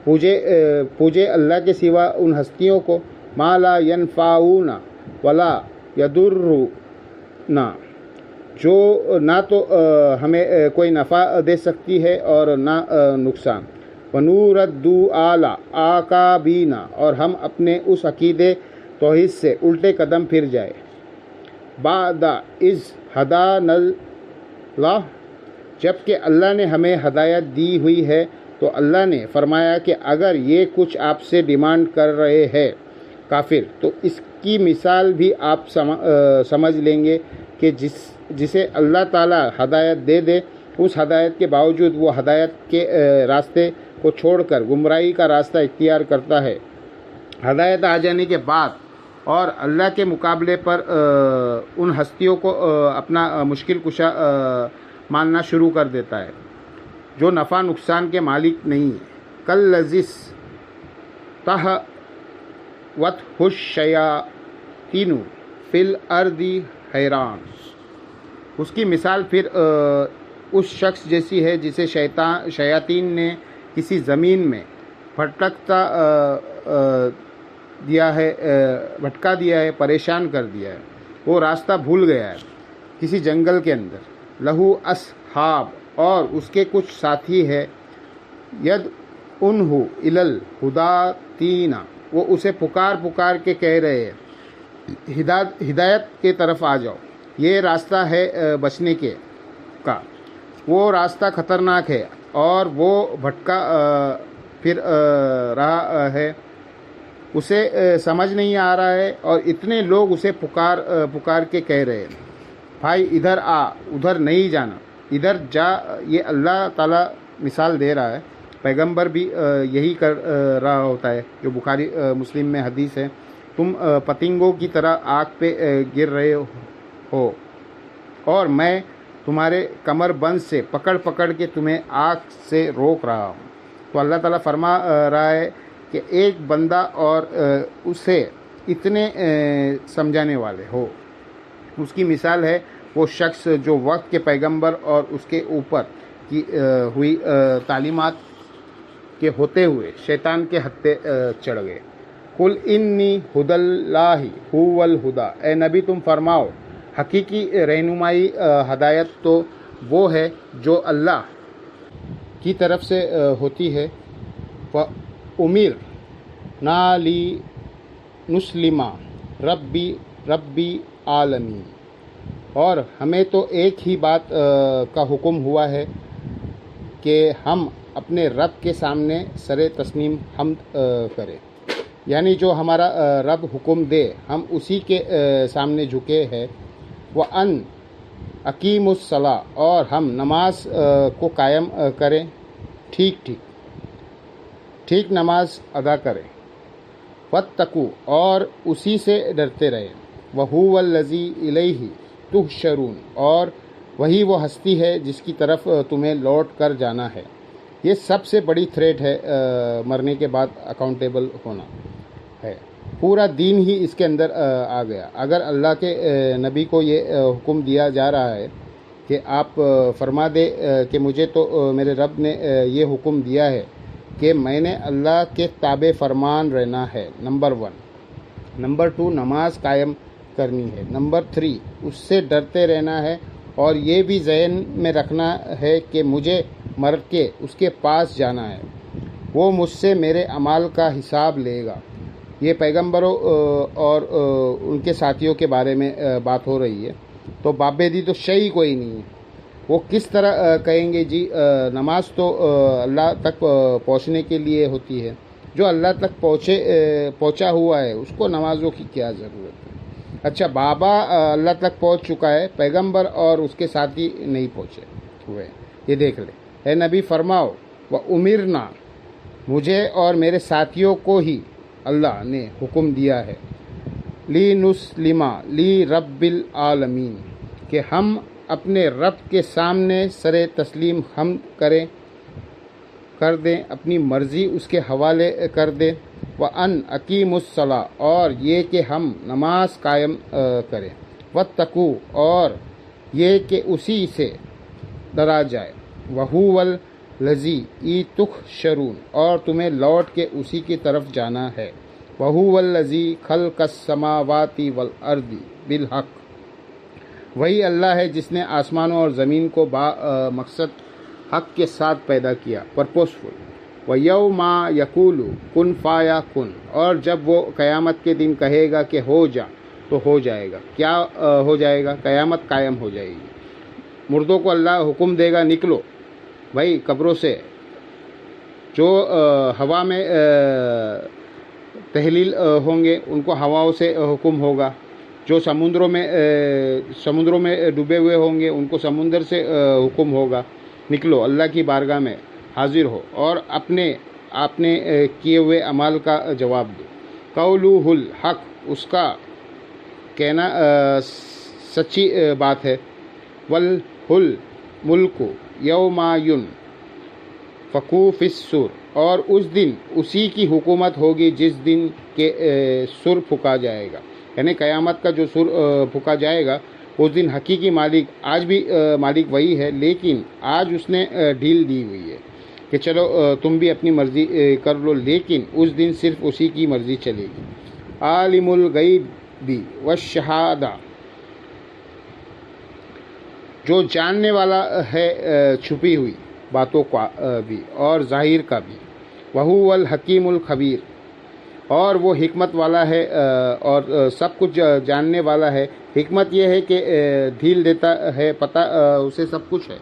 پوجے اللہ کے سوا ان ہستیوں کو ما لا ینفعونا ولا یضرنا، جو نہ تو ہمیں کوئی نفع دے سکتی ہے اور نہ نقصان، وَنُرَدُّ عَلَىٰ أَعْقَابِنَا، اور ہم اپنے اس عقیدے توحید سے الٹے قدم پھر جائے، بعد اذ ہدانا اللہ، جب کہ اللہ نے ہمیں ہدایت دی ہوئی ہے۔ تو اللہ نے فرمایا کہ اگر یہ کچھ آپ سے ڈیمانڈ کر رہے ہیں کافر، تو اس کی مثال بھی آپ سمجھ لیں گے کہ جسے اللہ تعالیٰ ہدایت دے اس ہدایت کے باوجود وہ ہدایت کے راستے کو چھوڑ کر گمراہی کا راستہ اختیار کرتا ہے، ہدایت آ جانے کے بعد، اور اللہ کے مقابلے پر ان ہستیوں کو اپنا مشکل کشا ماننا شروع کر دیتا ہے جو نفع نقصان کے مالک نہیں ہے۔ کالذی استہوتہ الشیاطین فی الارض حیران، اس کی مثال پھر اس شخص جیسی ہے جسے شیاطین نے کسی زمین میں بھٹکا دیا ہے، پریشان کر دیا ہے، وہ راستہ بھول گیا ہے کسی جنگل کے اندر، لہو اصحاب، اور اس کے کچھ ساتھی ہے، یدعونہ الی الہدی، وہ اسے پکار کے کہہ رہے ہیں ہدایت کے طرف آ جاؤ، یہ راستہ ہے بچنے کا، وہ راستہ خطرناک ہے اور وہ بھٹکا پھر رہا ہے، اسے سمجھ نہیں آ رہا ہے، اور اتنے لوگ اسے پکار کے کہہ رہے ہیں بھائی ادھر آ، ادھر نہیں جانا، ادھر جا۔ یہ اللہ تعالیٰ مثال دے رہا ہے، پیغمبر بھی یہی کر رہا ہوتا ہے، جو بخاری مسلم میں حدیث ہے، تم پتنگوں کی طرح آگ پہ گر رہے ہو اور میں تمہارے کمر بند سے پکڑ کے تمہیں آگ سے روک رہا ہوں۔ تو اللہ تعالیٰ فرما رہا ہے کہ ایک بندہ اور اسے اتنے سمجھانے والے ہو، اس کی مثال ہے وہ شخص جو وقت کے پیغمبر اور اس کے اوپر کی ہوئی تعلیمات کے ہوتے ہوئے شیطان کے ہتھے چڑھ گئے۔ قل انی ھدی اللہ ھو الھدی، اے نبی تم فرماؤ حقیقی رہنمائی ہدایت تو وہ ہے جو اللہ کی طرف سے ہوتی ہے، وَأُمِرْنَا لِنُسْلِمَ رب عالمین، اور ہمیں تو ایک ہی بات کا حکم ہوا ہے کہ ہم اپنے رب کے سامنے سر تسلیم حمد کریں، یعنی جو ہمارا رب حکم دے ہم اسی کے سامنے جھکے ہیں، وَأَنْ اقیم الصلاۃ، اور ہم نماز کو قائم کریں، ٹھیک نماز ادا کریں، وَاتَّقُوا، اور اسی سے ڈرتے رہیں، وَهُوَ الَّذِي إِلَيْهِ تُحْشَرُونَ، اور وہی وہ ہستی ہے جس کی طرف تمہیں لوٹ کر جانا ہے۔ یہ سب سے بڑی تھریٹ ہے، مرنے کے بعد اکاؤنٹیبل ہونا ہے، پورا دین ہی اس کے اندر آ گیا۔ اگر اللہ کے نبی کو یہ حکم دیا جا رہا ہے کہ آپ فرما دے کہ مجھے تو میرے رب نے یہ حکم دیا ہے کہ میں نے اللہ کے تابع فرمان رہنا ہے، نمبر 1، نمبر 2 نماز قائم کرنی ہے، نمبر 3 اس سے ڈرتے رہنا ہے، اور یہ بھی ذہن میں رکھنا ہے کہ مجھے مر کے اس کے پاس جانا ہے، وہ مجھ سے میرے اعمال کا حساب لے گا۔ یہ پیغمبروں اور ان کے ساتھیوں کے بارے میں بات ہو رہی ہے، تو بابیدی تو شیء کوئی نہیں ہے، وہ کس طرح کہیں گے جی نماز تو اللہ تک پہنچنے کے لیے ہوتی ہے، جو اللہ تک پہنچا ہوا ہے اس کو نمازوں کی کیا ضرورت ہے؟ اچھا بابا اللہ تک پہنچ چکا ہے، پیغمبر اور اس کے ساتھی نہیں پہنچے ہوئے، یہ دیکھ لیں۔ اے نبی فرماؤ وَأُمِرْنَا، مجھے اور میرے ساتھیوں کو ہی اللہ نے حکم دیا ہے، لِنُسْلِمَ لِرَبِّ العالمین، کہ ہم اپنے رب کے سامنے سر تسلیم حمد کر دیں، اپنی مرضی اس کے حوالے کر دیں۔ وَأَنْ أَقِيمُوا الصَّلَاةَ، اور یہ کہ ہم نماز قائم کریں۔ وَاتَّقُوا، اور یہ کہ اسی سے ڈرا جائے۔ وَهُوَ الَّذِي تُحْشَرُونَ، اور تمہیں لوٹ کے اسی کی طرف جانا ہے۔ وَهُوَ الَّذِي خَلَقَ السَّمَاوَاتِ وَالْأَرْضِ بِالْحَقِّ، وہی اللہ ہے جس نے آسمانوں اور زمین کو مقصد حق کے ساتھ پیدا کیا، پرپوزفل۔ وَيَوْمَ يَقُولُ كُن فَيَكُن، اور جب وہ قیامت کے دن کہے گا کہ ہو جا تو ہو جائے گا۔ کیا ہو جائے گا؟ قیامت قائم ہو جائے گی۔ مردوں کو اللہ حکم دے گا نکلو بھائی قبروں سے، جو ہوا میں تحلیل ہوں گے ان کو ہواؤں سے حکم ہوگا، جو سمندروں میں ڈوبے ہوئے ہوں گے ان کو سمندر سے حکم ہوگا، نکلو اللہ کی بارگاہ میں حاضر ہو اور اپنے کیے ہوئے اعمال کا جواب دو۔ قولہ الحق، اس کا کہنا سچی بات ہے۔ وَالْمُلْكُ یوم ينفخ فی الصور، اور اس دن اسی کی حکومت ہوگی جس دن کے سر پھونکا جائے گا، یعنی قیامت کا جو سر پھونکا جائے گا اس دن حقیقی مالک، آج بھی مالک وہی ہے لیکن آج اس نے ڈھیل دی ہوئی ہے کہ چلو تم بھی اپنی مرضی کر لو، لیکن اس دن صرف اسی کی مرضی چلے گی۔ عالم الغیب والشہادہ، جو جاننے والا ہے چھپی ہوئی باتوں کا بھی اور ظاہر کا بھی۔ وَهُوَ الْحَكِيمُ الْخَبِيرُ، اور وہ حکمت والا ہے اور سب کچھ جاننے والا ہے۔ حکمت یہ ہے کہ ڈھیل دیتا ہے، پتہ اسے سب کچھ ہے،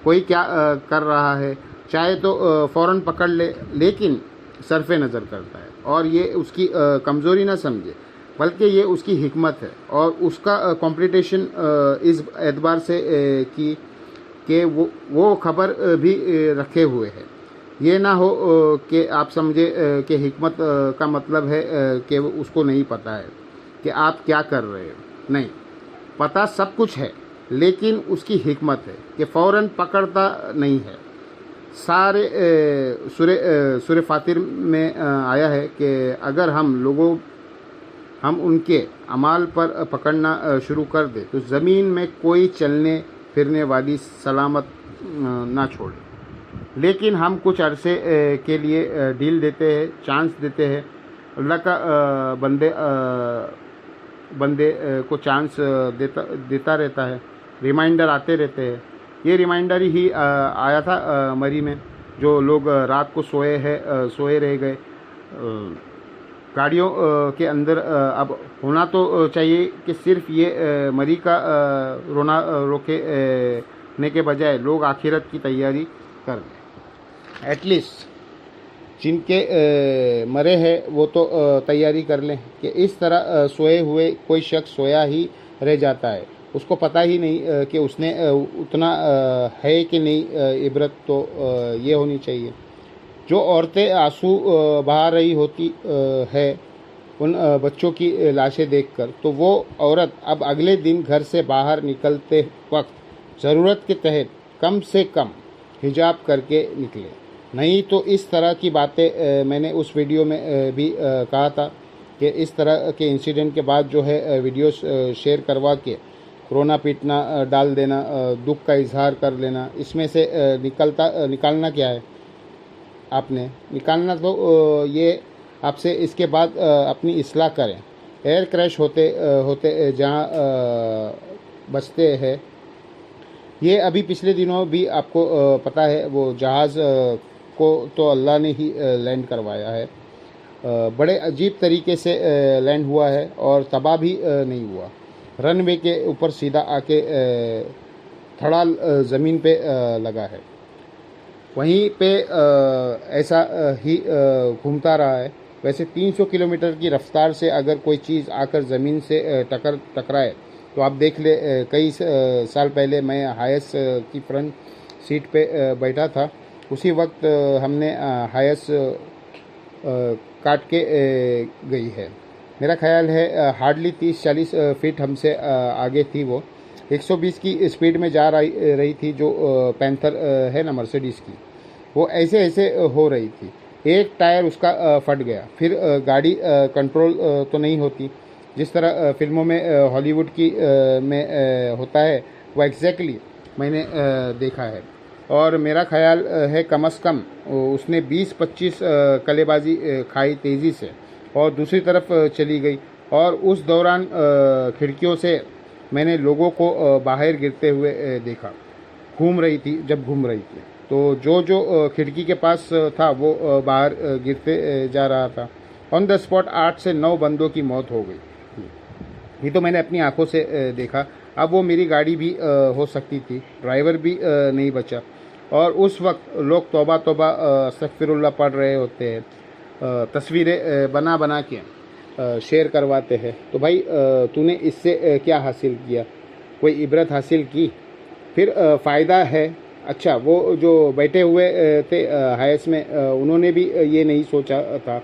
کوئی کیا کر رہا ہے چاہے تو فوراً پکڑ لے، لیکن صرف نظر کرتا ہے، اور یہ اس کی کمزوری نہ سمجھے بلکہ یہ اس کی حکمت ہے، اور اس کا کمپلیٹیشن اس اعتبار سے کی کہ وہ خبر بھی رکھے ہوئے ہے۔ یہ نہ ہو کہ آپ سمجھے کہ حکمت کا مطلب ہے کہ اس کو نہیں پتہ ہے کہ آپ کیا کر رہے ہو، نہیں، پتہ سب کچھ ہے لیکن اس کی حکمت ہے کہ فوراً پکڑتا نہیں ہے۔ سارے سورہ فاطر میں آیا ہے کہ اگر ہم ان کے اعمال پر پکڑنا شروع کر دیں تو زمین میں کوئی چلنے پھرنے والی سلامت نہ چھوڑے، لیکن ہم کچھ عرصے کے لیے ڈیل دیتے ہیں، چانس دیتے ہیں۔ اللہ کا بندے کو چانس دیتا رہتا ہے، ریمائنڈر آتے رہتے ہیں۔ یہ ریمائنڈر ہی آیا تھا مری میں، جو لوگ رات کو سوئے رہ گئے گاڑیوں کے اندر۔ اب ہونا تو چاہیے کہ صرف یہ مری کا رونا روکنے کے بجائے لوگ آخرت کی تیاری کر لیں، ایٹ لیسٹ جن کے مرے ہیں وہ تو تیاری کر لیں کہ اس طرح سوئے ہوئے کوئی شخص سویا ہی رہ جاتا ہے، اس کو پتہ ہی نہیں کہ اس نے اتنا ہے کہ نہیں۔ عبرت تو یہ ہونی چاہیے، جو عورتیں آنسو بہا رہی ہوتی ہے ان بچوں کی لاشیں دیکھ کر، تو وہ عورت اب اگلے دن گھر سے باہر نکلتے وقت ضرورت کے تحت کم سے کم حجاب کر کے نکلے، نہیں تو اس طرح کی باتیں میں نے اس ویڈیو میں بھی کہا تھا کہ اس طرح کے انسیڈنٹ کے بعد جو ہے ویڈیوز شیئر کروا کے رونا پیٹنا ڈال دینا، دکھ کا اظہار کر لینا، اس میں سے نکالنا کیا ہے؟ آپ نے نکالنا تو یہ آپ سے اس کے بعد اپنی اصلاح کریں۔ ایئر کریش ہوتے جہاں بچتے ہیں، یہ ابھی پچھلے دنوں بھی آپ کو پتہ ہے وہ جہاز کو تو اللہ نے ہی لینڈ کروایا ہے، بڑے عجیب طریقے سے لینڈ ہوا ہے اور تباہ بھی نہیں ہوا، رن وے کے اوپر سیدھا آ کے تھڑا زمین پہ لگا ہے، وہیں پہ ایسا ہی گھومتا رہا ہے۔ ویسے 300 کلومیٹر کی رفتار سے اگر کوئی چیز آ کر زمین سے ٹکرائے تو آپ دیکھ لیں، کئی سال پہلے میں ہائیس کی فرنٹ سیٹ پہ بیٹھا تھا، اسی وقت ہم نے ہائیس کاٹ کے گئی ہے، میرا خیال ہے ہارڈلی 30-40 فٹ ہم سے آگے تھی وہ، 120 کی اسپیڈ میں جا رہی تھی، جو پینتھر ہے نا مرسیڈیز کی، وہ ایسے ایسے ہو رہی تھی. ایک ٹائر اس کا پھٹ گیا. پھر گاڑی کنٹرول تو نہیں ہوتی، جس طرح فلموں میں ہالی ووڈ کی میں ہوتا ہے، وہ ایگزیکٹلی میں نے دیکھا ہے. اور میرا خیال ہے کم از کم اس نے 20-25 کلے بازی کھائی تیزی سے اور دوسری طرف چلی گئی. اور اس دوران کھڑکیوں سے میں نے لوگوں کو باہر گرتے ہوئے دیکھا. گھوم رہی تھی تو جو کھڑکی کے پاس تھا وہ باہر گرتے جا رہا تھا. آن دا اسپاٹ 8 سے 9 بندوں کی موت ہو گئی. یہ تو میں نے اپنی آنکھوں سے دیکھا. اب وہ میری گاڑی بھی ہو سکتی تھی، ڈرائیور بھی نہیں بچا. اور اس وقت لوگ توبہ توبہ استغفر اللہ پڑھ رہے ہوتے ہیں، تصویریں بنا کے شیئر کرواتے ہیں. تو بھائی تو نے اس سے کیا حاصل کیا؟ کوئی عبرت حاصل کی؟ پھر فائدہ ہے. اچھا، وہ جو بیٹھے ہوئے تھے حیث میں، انہوں نے بھی یہ نہیں سوچا تھا.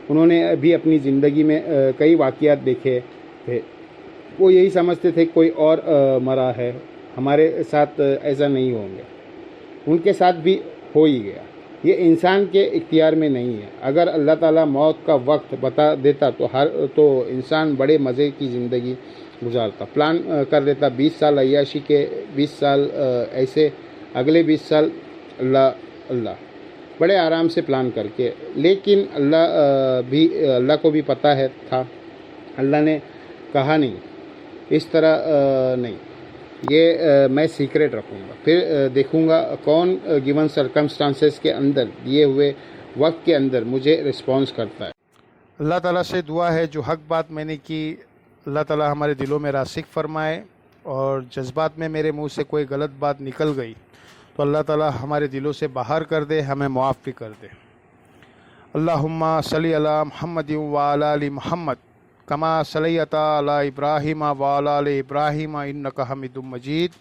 انہوں نے بھی اپنی زندگی میں کئی واقعات دیکھے تھے. وہ یہی سمجھتے تھے کوئی اور مرا ہے، ہمارے ساتھ ایسا نہیں ہوں گے. ان کے ساتھ بھی ہو ہی گیا. یہ انسان کے اختیار میں نہیں ہے. اگر اللہ تعالیٰ موت کا وقت بتا دیتا تو انسان بڑے مزے کی زندگی گزارتا. پلان کر لیتا 20 سال عیاشی کے، 20 سال ایسے، اگلے 20 سال اللہ بڑے آرام سے پلان کر کے. لیکن اللہ کو بھی پتہ تھا. اللہ نے کہا نہیں، اس طرح نہیں، یہ میں سیکریٹ رکھوں گا. پھر دیکھوں گا کون گیون سرکمسٹانسز کے اندر، دیے ہوئے وقت کے اندر مجھے رسپانس کرتا ہے. اللہ تعالیٰ سے دعا ہے جو حق بات میں نے کی، اللہ تعالیٰ ہمارے دلوں میں راسخ فرمائے. اور جذبات میں میرے منہ سے کوئی غلط بات نکل گئی تو اللہ تعالیٰ ہمارے دلوں سے باہر کر دے، ہمیں معاف بھی کر دے. اللہم صلی علی محمد وعلی آل محمد کما صلیت علی ابراہیم وعلی آل ابراہیم انک حمید مجید.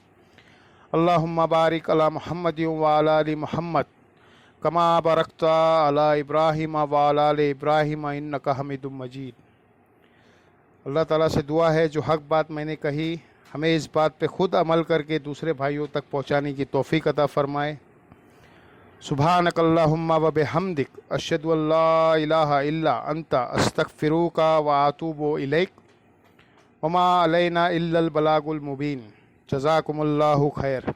اللہم بارک علی محمد وعلی آل محمد کما بارکت علی ابراہیم وعلی آل ابراہیم انک حمید مجید. اللہ تعالیٰ سے دعا ہے جو حق بات میں نے کہی، ہمیں اس بات پہ خود عمل کر کے دوسرے بھائیوں تک پہنچانے کی توفیق عطا فرمائے. سبحانک اللہم و بحمدک اشہد ان لا الہ الا انت استغفرک و اتوب الیک وما علینا الا البلاغ المبین. جزاکم اللہ خیر.